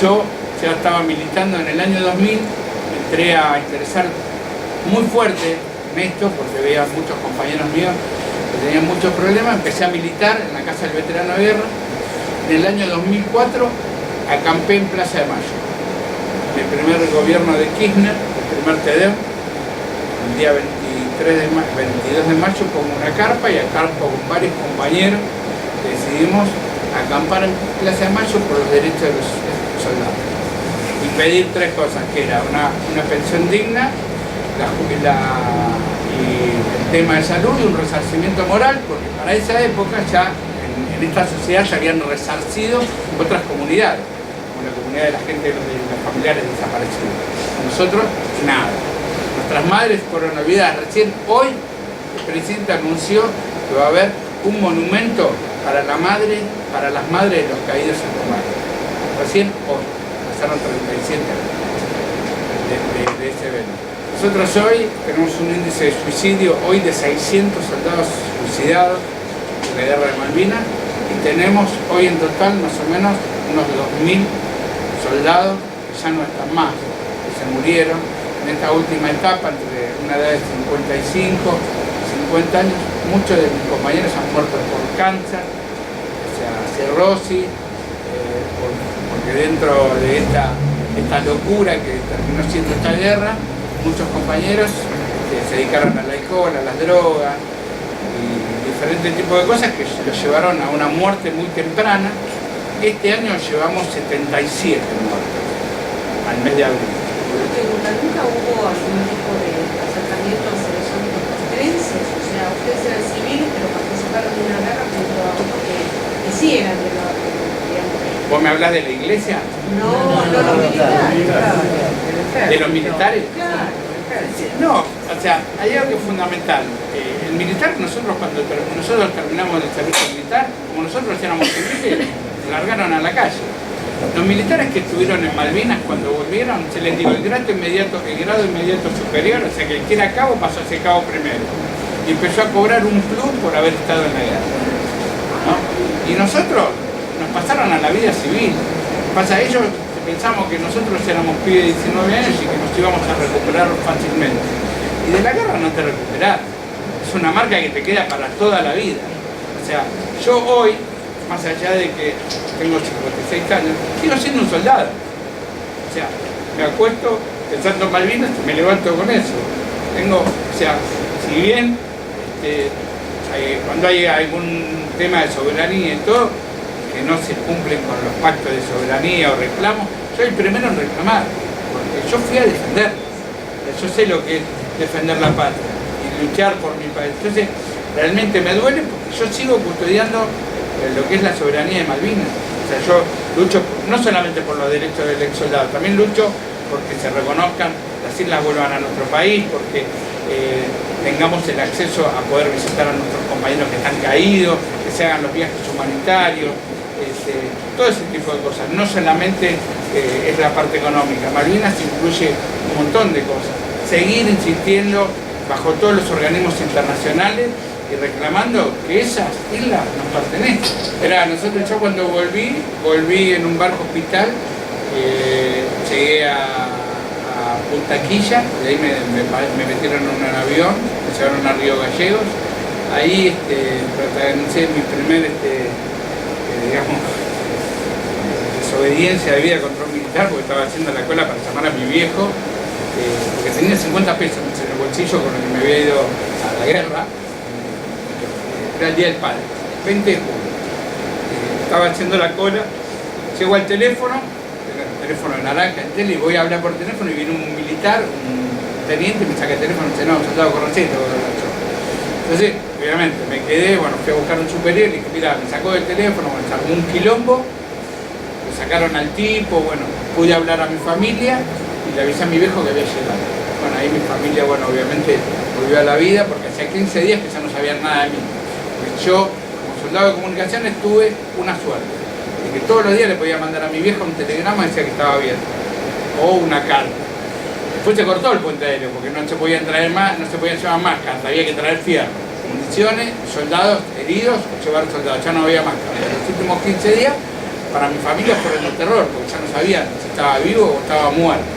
yo ya estaba militando en el año 2000, me entré a interesar muy fuerte en esto, porque veía muchos compañeros míos que tenían muchos problemas, empecé a militar en la Casa del Veterano de Guerra. En el año 2004 acampé en Plaza de Mayo. El primer gobierno de Kirchner, el primer TEDEM, el día 22 de mayo pongo una carpa y acampo con varios compañeros que decidimos acampar en Plaza de Mayo por los derechos de los soldados. Y pedir tres cosas, que era una pensión digna, y el tema de salud y un resarcimiento moral, porque para esa época ya en esta sociedad ya habían resarcido otras comunidades, como la comunidad de la gente de los familiares desaparecidos. Nosotros, nada. Nuestras madres fueron olvidadas. Recién hoy el presidente anunció que va a haber un monumento para las madres de los caídos en combate. Recién hoy, pasaron 37 años de ese evento. Nosotros hoy tenemos un índice de suicidio hoy de 600 soldados suicidados de la guerra de Malvinas y tenemos hoy en total más o menos unos 2.000 soldados que ya no están más, que se murieron en esta última etapa entre una edad de 55 y 50 años. Muchos de mis compañeros han muerto por cáncer, o sea, cirrosis, porque dentro de esta locura que terminó siendo esta guerra, muchos compañeros se dedicaron al alcohol, a las drogas y diferentes tipos de cosas que los llevaron a una muerte muy temprana. Este año llevamos 77 muertos al mes de abril. ¿Nunca hubo algún tipo de acercamiento hacia los ámbitos castrenses? O sea, ustedes eran civiles, pero participaron de una guerra contra otros que sí eran de los, digamos. ¿Vos me hablas de la iglesia? No, los militares. ¿De los militares? Claro. No, o sea, hay algo que es fundamental. El militar, cuando nosotros terminamos el servicio militar, como nosotros éramos civiles, nos largaron a la calle. Los militares que estuvieron en Malvinas cuando volvieron, se les dio el grado inmediato superior, o sea que el que era cabo pasó a ser cabo primero. Y empezó a cobrar un plus por haber estado en la guerra, ¿no? Y nosotros nos pasaron a la vida civil. Pasa, ellos pensamos que nosotros éramos pibes de 19 años y que nos íbamos a recuperar fácilmente. Y de la guerra no te recuperás. Es una marca que te queda para toda la vida. O sea, yo hoy, más allá de que tengo 56 años, sigo siendo un soldado. O sea, me acuesto pensando en Malvinas y me levanto con eso. O sea, si bien cuando hay algún tema de soberanía y todo, que no se cumplen con los pactos de soberanía o reclamos, soy el primero en reclamar, porque yo fui a defender. Yo sé lo que es defender la patria y luchar por mi país. Entonces, realmente me duele porque yo sigo custodiando lo que es la soberanía de Malvinas. O sea, yo lucho no solamente por los derechos del ex soldado, también lucho porque se reconozcan, las islas vuelvan a nuestro país, porque tengamos el acceso a poder visitar a nuestros compañeros que están caídos, que se hagan los viajes humanitarios, todo ese tipo de cosas. No solamente es la parte económica, Malvinas incluye un montón de cosas. Seguir insistiendo bajo todos los organismos internacionales y reclamando que esas islas nos pertenecen. Yo cuando volví en un barco hospital, llegué a Punta Quilla, de ahí me metieron en un avión, me llevaron a Río Gallegos, ahí protagonicé mi primer, digamos, desobediencia de vida contra un militar, porque estaba haciendo la cola para llamar a mi viejo, porque tenía 50 pesos en el bolsillo con el que me había ido a la guerra. Era el Día del Padre, 20 de julio. Estaba haciendo la cola, llego al teléfono naranja en tele, y voy a hablar por teléfono y viene un militar, un teniente, me saca el teléfono y dice, no, soldado Corracito. Entonces, obviamente, me quedé, bueno, fui a buscar un superior y dije, mira, me sacó del teléfono, me sacó un quilombo, me sacaron al tipo, bueno, pude hablar a mi familia y le avisé a mi viejo que había llegado. Bueno, ahí mi familia, bueno, obviamente volvió a la vida porque hacía 15 días que ya no sabían nada de mí. Porque yo, como soldado de comunicaciones, tuve una suerte. Que todos los días le podía mandar a mi vieja un telegrama y decía que estaba bien, o una carta. Después se cortó el puente aéreo porque no se podían traer más, no se podían llevar más cartas, había que traer fierro, municiones, soldados heridos o llevar soldados, ya no había más cartas. Los últimos 15 días para mi familia fueron de terror porque ya no sabían si estaba vivo o estaba muerto.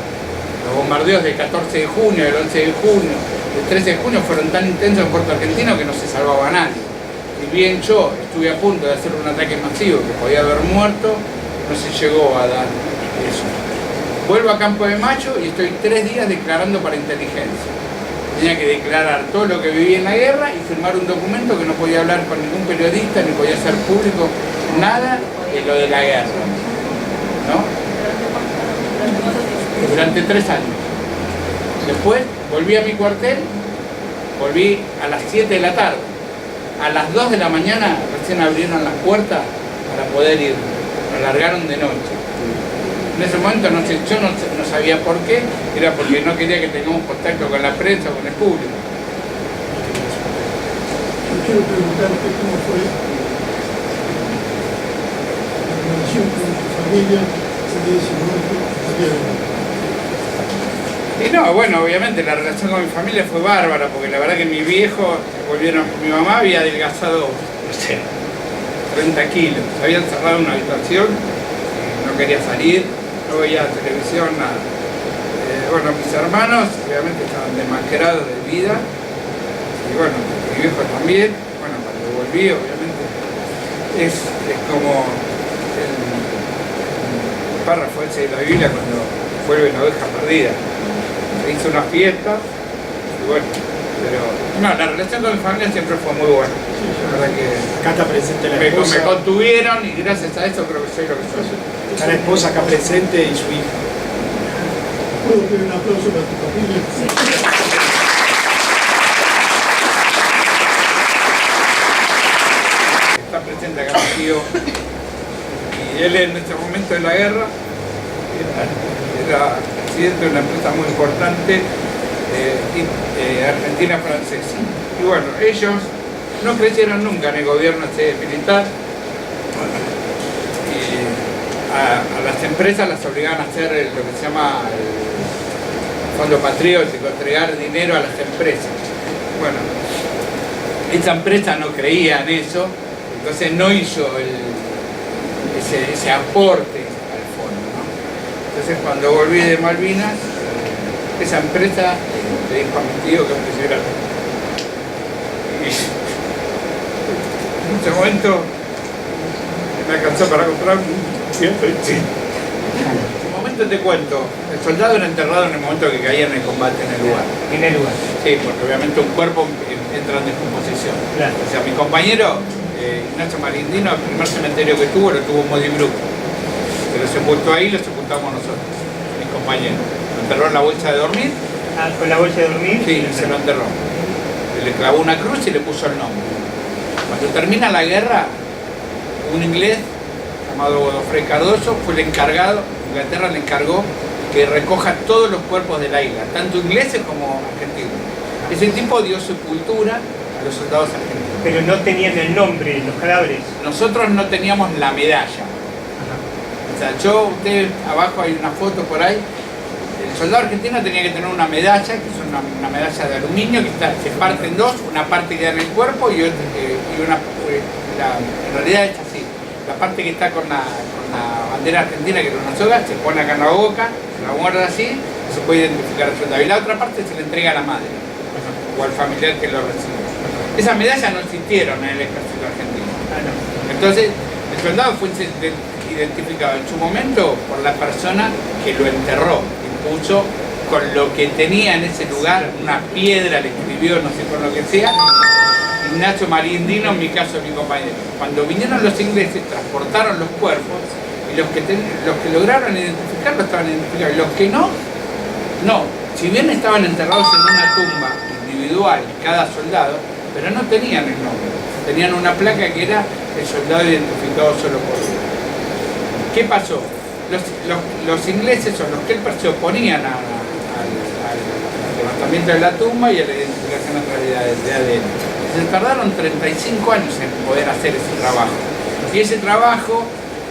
Los bombardeos del 14 de junio, del 11 de junio, del 13 de junio fueron tan intensos en Puerto Argentino que no se salvaba a nadie. Si bien yo estuve a punto de hacer un ataque masivo que podía haber muerto, no se llegó a dar eso. Vuelvo a Campo de Mayo y estoy 3 días declarando para inteligencia. Tenía que declarar todo lo que viví en la guerra y firmar un documento que no podía hablar con ningún periodista, ni podía hacer público nada de lo de la guerra, ¿no? Durante 3 años. Después volví a mi cuartel, volví a las 7 de la tarde. A las 2 de la mañana recién abrieron las puertas para poder ir. Nos largaron de noche. En ese momento yo no sabía por qué, era porque no quería que tengamos contacto con la prensa o con el público. Yo quiero preguntarte cómo fue la relación con tu familia en ese momento. Y no, bueno, obviamente la relación con mi familia fue bárbara, porque la verdad que mi viejo, mi mamá había adelgazado, no sé, 30 kilos. Se había encerrado en una habitación, no quería salir, no veía televisión, nada. Bueno, mis hermanos obviamente estaban desmascarados de vida, y bueno, mi viejo también. Bueno, cuando volví, obviamente, es como el párrafo ese de la Biblia cuando vuelve la oveja perdida. Se hizo una fiesta y bueno, pero no, la relación con mi familia siempre fue muy buena. La verdad que acá está presente la me esposa. Me contuvieron y gracias a eso creo que soy lo que soy. Está la esposa acá presente y su hija. ¿Puedo pedir un aplauso para tu familia? Sí. Está presente acá mi tío y él en este momento de la guerra era presidente de una empresa muy importante argentina-francesa. Y bueno, ellos no creyeron nunca en el gobierno militar. Y a la las empresas las obligaban a hacer lo que se llama el fondo patriótico, entregar dinero a las empresas. Bueno, esa empresa no creía en eso, entonces no hizo ese aporte al fondo, ¿no? Entonces cuando volví de Malvinas, esa empresa le dijo a mi tío que me pusiera. Y en ese momento me alcanzó para comprar un 120. En un momento te cuento, el soldado era enterrado en el momento que caía en el combate en el lugar. En el lugar. Sí, porque obviamente un cuerpo entra en descomposición. Claro. O sea, mi compañero, Ignacio Marindino, el primer cementerio que tuvo lo tuvo en Modibruco. Se lo sepultó ahí, lo sepultamos nosotros, mis compañeros. Lo enterró en la bolsa de dormir. Ah, con la bolsa de dormir. Sí, se lo enterró. Le clavó una cruz y le puso el nombre. Cuando termina la guerra, un inglés llamado Godofrey Cardoso fue el encargado, Inglaterra le encargó que recoja todos los cuerpos de la isla, tanto ingleses como argentinos. Ese tipo dio sepultura a los soldados argentinos. Pero no tenían el nombre, los cadáveres. Nosotros no teníamos la medalla. O sea, ustedes abajo hay una foto por ahí. El soldado argentino tenía que tener una medalla, que es una medalla de aluminio, que se parte en dos, una parte queda en el cuerpo y una, en realidad es así. La parte que está con la bandera argentina, que es una soga, se pone acá en la boca, se la guarda así, y se puede identificar al soldado. Y la otra parte se le entrega a la madre, o al familiar que lo recibe. Esas medallas no existieron en el ejército argentino. Entonces, el soldado fue identificado en su momento por la persona que lo enterró y puso con lo que tenía en ese lugar, una piedra, le escribió, no sé con lo que sea, Ignacio Marindino, en mi caso mi compañero. Cuando vinieron los ingleses, transportaron los cuerpos y los que lograron identificarlo estaban identificados, los que no. Si bien estaban enterrados en una tumba individual, cada soldado, pero no tenían el nombre. Tenían una placa que era el soldado identificado solo por uno. ¿Qué pasó? Los ingleses son los que se oponían al levantamiento de la tumba y a la identificación a través de ADN. Se tardaron 35 años en poder hacer ese trabajo. Y ese trabajo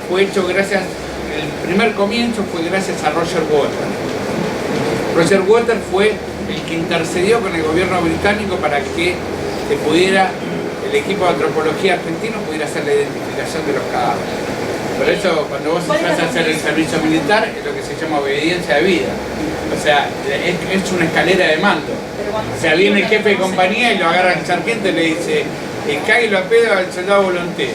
fue hecho gracias, el primer comienzo fue gracias a Roger Waters. Roger Waters fue el que intercedió con el gobierno británico para que el equipo de antropología argentino pudiera hacer la identificación de los cadáveres. Por eso, cuando vos entras a hacer el servicio militar, es lo que se llama obediencia de vida. O sea, es una escalera de mando. O sea, viene el jefe de compañía y lo agarra el sargento y le dice, cáguelo a pedo al soldado volonté.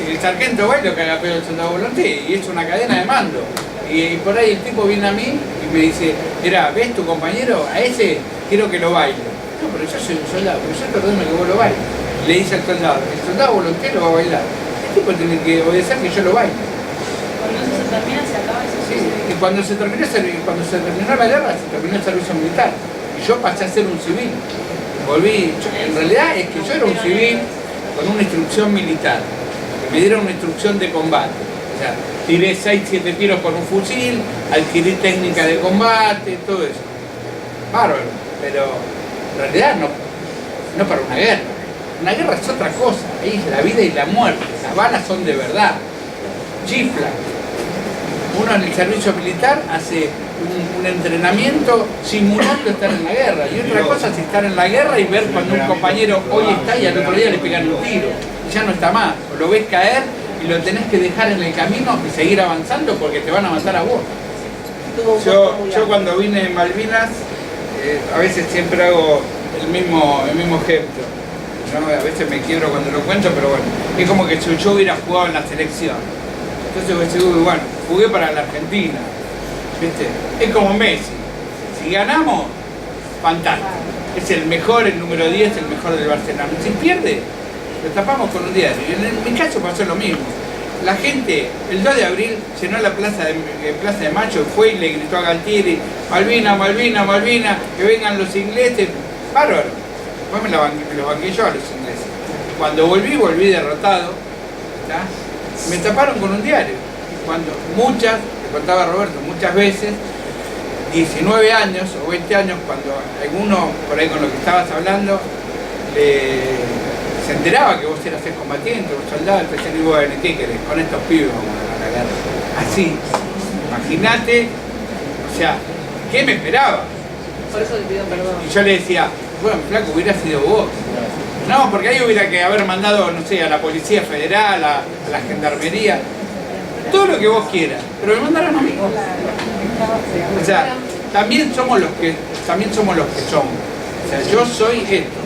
El sargento va y lo caga a pedo al soldado volonté, y es una cadena de mando. Y por ahí el tipo viene a mí y me dice, mira, ¿ves tu compañero? A ese quiero que lo baile. No, pero yo soy un soldado, pero yo te ordeno que vos lo bailes. Le dice al soldado, el soldado volonté lo va a bailar. El tipo tiene que obedecer que yo lo baile. Cuando eso se termina, se acaba eso. Sí, y cuando se terminó la guerra, se terminó el servicio militar. Y yo pasé a ser un civil. En realidad es que yo era un civil con una instrucción militar. Que me dieron una instrucción de combate. O sea, tiré 6-7 tiros con un fusil, adquirí técnica de combate, todo eso. Bárbaro, pero en realidad no para una guerra. Una guerra es otra cosa, ahí es la vida y la muerte, las balas son de verdad, chiflan. Uno en el servicio militar hace un entrenamiento simulando estar en la guerra, y otra cosa es estar en la guerra y ver cuando un compañero hoy está y al otro día le pegan un tiro, y ya no está más, o lo ves caer y lo tenés que dejar en el camino y seguir avanzando porque te van a matar a vos. Yo cuando vine de Malvinas, a veces siempre hago el mismo ejemplo. ¿No? A veces me quiebro cuando lo cuento, pero bueno, es como que si yo hubiera jugado en la selección. Entonces, bueno, jugué para la Argentina, ¿viste? Es como Messi. Si ganamos, fantástico. Es el mejor, el número 10, el mejor del Barcelona. Si pierde, lo tapamos con un diario. Y en mi caso pasó lo mismo. La gente, el 2 de abril, llenó la plaza de Mayo, fue y le gritó a Galtieri, Malvina, Malvina, Malvina, que vengan los ingleses. Bárbaro. Después me los banqué yo a los ingleses. Cuando volví derrotado. ¿Tá? Me taparon con un diario. Cuando te contaba Roberto, muchas veces, 19 años o 20 años, cuando alguno, por ahí con lo que estabas hablando, se enteraba que vos eras combatiente, un soldado, empecé a decir, bueno, ¿qué querés? Con estos pibes vamos a ganar la guerra. Así. Imagínate, o sea, ¿qué me esperaba? Por eso te pido perdón. Y yo le decía, bueno, flaco, hubiera sido vos. No, porque ahí hubiera que haber mandado, no sé, a la Policía Federal, a la Gendarmería, todo lo que vos quieras, pero me mandaron a mí. O sea, también somos los que somos. O sea, yo soy esto,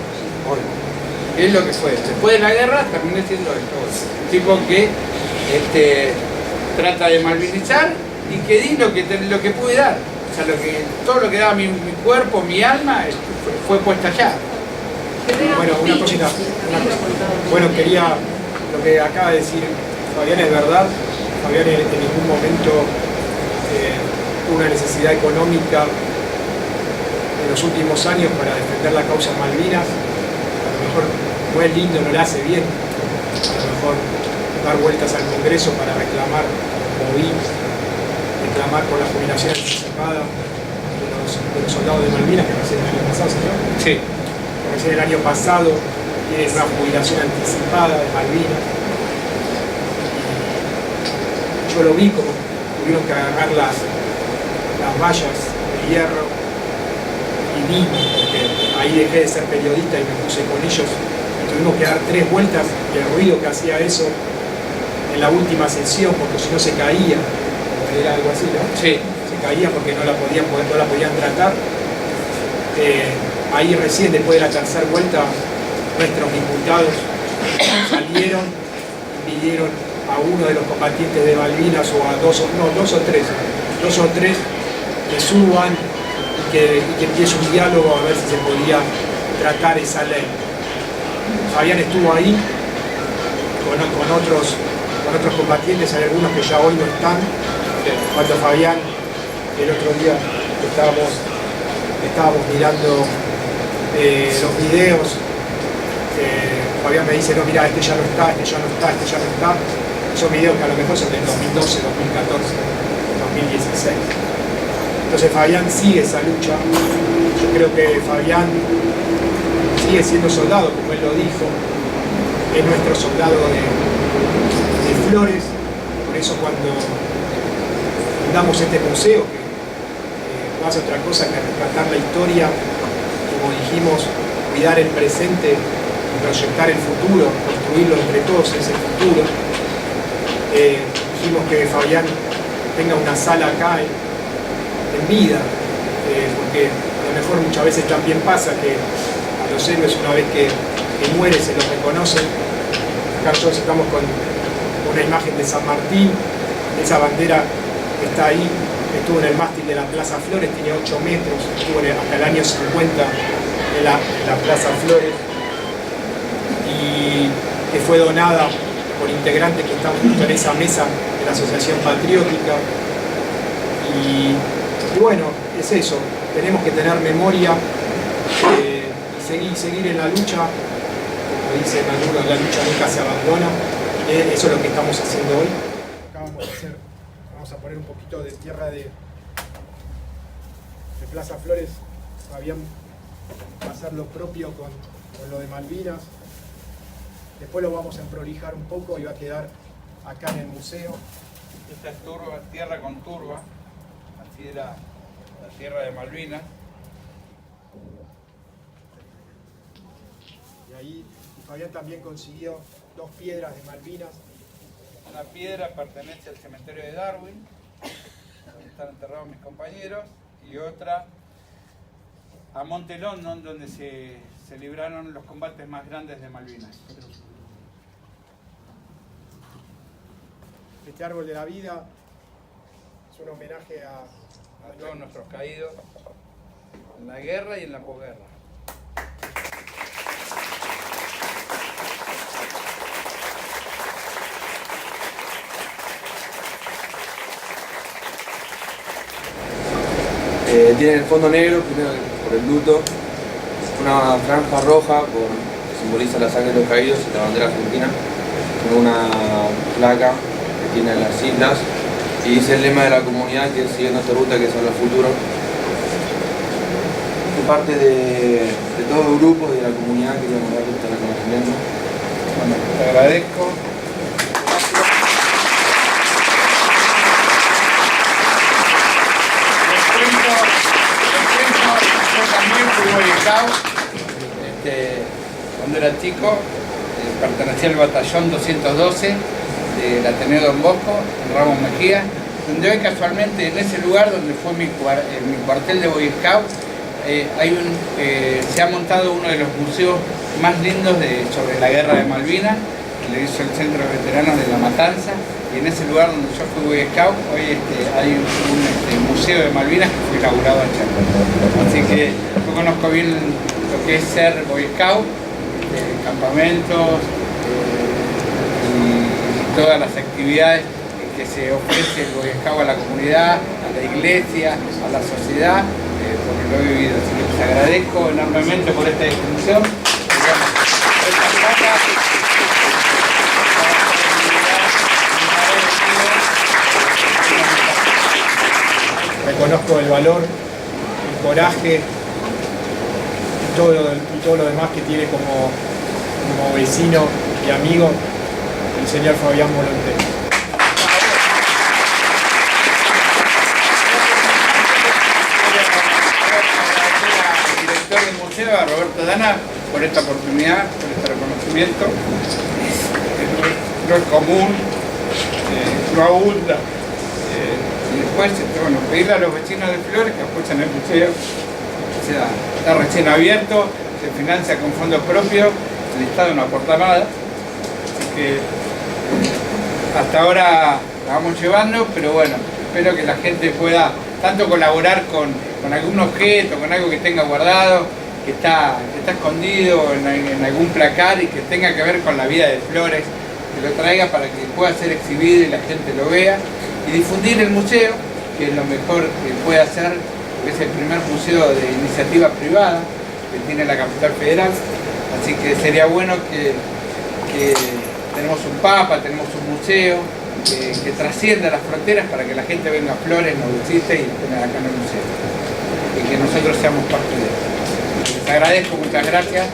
hoy. Es lo que fue. Después de la guerra terminé siendo esto hoy. Un tipo que trata de malvinizar y que di lo que pude dar. O sea, todo lo que daba mi cuerpo, mi alma, fue puesta allá. Bueno, una cosita. Bueno, quería, lo que acaba de decir Fabián es verdad. Fabián en ningún momento tuvo una necesidad económica en los últimos años para defender la causa Malvinas. A lo mejor no es lindo, no le hace bien. A lo mejor dar vueltas al Congreso para reclamar, como vi, reclamar por la jubilación anticipada de los soldados de Malvinas, que recién el año pasado, ¿no? Sí. Recién el año pasado tienen una jubilación anticipada de Malvinas. Yo lo vi como tuvieron que agarrar las vallas de hierro y vi, porque ahí dejé de ser periodista y me puse con ellos y tuvimos que dar 3 vueltas y el ruido que hacía eso en la última sesión, porque si no se caía, era algo así, ¿no? Sí. Se caía porque no la podían tratar. Ahí recién, después de la tercera vuelta, nuestros diputados salieron y pidieron a uno de los combatientes de Malvinas o a dos o tres que suban y que empiece un diálogo a ver si se podía tratar esa ley. Fabián estuvo ahí con otros combatientes, hay algunos que ya hoy no están. Cuando Fabián, el otro día estábamos mirando los videos, Fabián me dice, no, mira, este ya no está. Son videos que a lo mejor son del 2012, 2014, 2016. Entonces Fabián sigue esa lucha. Yo creo que Fabián sigue siendo soldado, como él lo dijo. Es nuestro soldado de Flores. Por eso cuando fundamos este museo, que no hace otra cosa que rescatar la historia, como dijimos, cuidar el presente y proyectar el futuro, construirlo entre todos ese futuro. Dijimos que Fabián tenga una sala acá en vida, porque a lo mejor muchas veces también pasa que a los héroes una vez que muere se los reconocen. Acá nosotros estamos con una imagen de San Martín, esa bandera que está ahí, estuvo en el mástil de la Plaza Flores, tiene 8 metros, estuvo hasta el año 50 en la Plaza Flores, y que fue donada por integrantes que están justo en esa mesa de la Asociación Patriótica. Y bueno, es eso, tenemos que tener memoria y seguir en la lucha, como dice Maduro, la lucha nunca se abandona. Eso es lo que estamos haciendo hoy. Acabamos de hacer, vamos a poner un poquito de tierra de Plaza Flores. Fabián va a hacer lo propio con lo de Malvinas. Después lo vamos a emprolijar un poco y va a quedar acá en el museo. Esta es turba, tierra con turba, así era la tierra de Malvinas. Y ahí Fabián también consiguió 2 piedras de Malvinas. Una piedra pertenece al cementerio de Darwin, donde están enterrados mis compañeros, y otra a Monte London, donde se libraron los combates más grandes de Malvinas. Este árbol de la vida es un homenaje a todos nuestros caídos en la guerra y en la posguerra. Tiene el fondo negro, primero por el luto, una franja roja que simboliza la sangre de los caídos y la bandera argentina, con una placa que tiene las islas y dice el lema de la comunidad, que es siguiendo esta ruta que es al futuro. Es parte de todo el grupo y de la comunidad, queríamos darle este reconocimiento. Bueno, te agradezco. Scout. Cuando era chico, pertenecía al batallón 212 del Ateneo Don Bosco, en Ramos Mejía, donde hoy casualmente en ese lugar donde fue mi cuartel de Boy Scout, se ha montado uno de los museos más lindos sobre la guerra de Malvinas, que le hizo el Centro de Veteranos de La Matanza, y en ese lugar donde yo fui Boy Scout, hoy hay un museo de Malvinas que fue inaugurado ayer. Así que yo conozco bien lo que es ser Boy Scout, campamentos y todas las actividades que se ofrece el Boy Scout a la comunidad, a la iglesia, a la sociedad, porque lo he vivido. Así que les agradezco enormemente por esta distinción. Reconozco el valor, el coraje y todo lo demás que tiene como vecino y amigo el señor Fabián Volonté. Del museo, a Roberto Dana, por esta oportunidad, por este reconocimiento. No es común, no abunda. Y después, bueno, pedirle a los vecinos de Flores que apoyen el museo. O sea, está recién abierto, se financia con fondos propios, el Estado no aporta nada. Así que hasta ahora la vamos llevando, pero bueno, espero que la gente pueda tanto colaborar con algún objeto, con algo que tenga guardado, que está escondido en algún placar y que tenga que ver con la vida de Flores, que lo traiga para que pueda ser exhibido y la gente lo vea, y difundir el museo, que es lo mejor que puede hacer, porque es el primer museo de iniciativa privada que tiene la capital federal, así que sería bueno que tenemos un papa, tenemos un museo, que trascienda las fronteras para que la gente venga a Flores, nos visite y estén acá en el museo. Y que nosotros seamos parte de eso. Les agradezco, muchas gracias.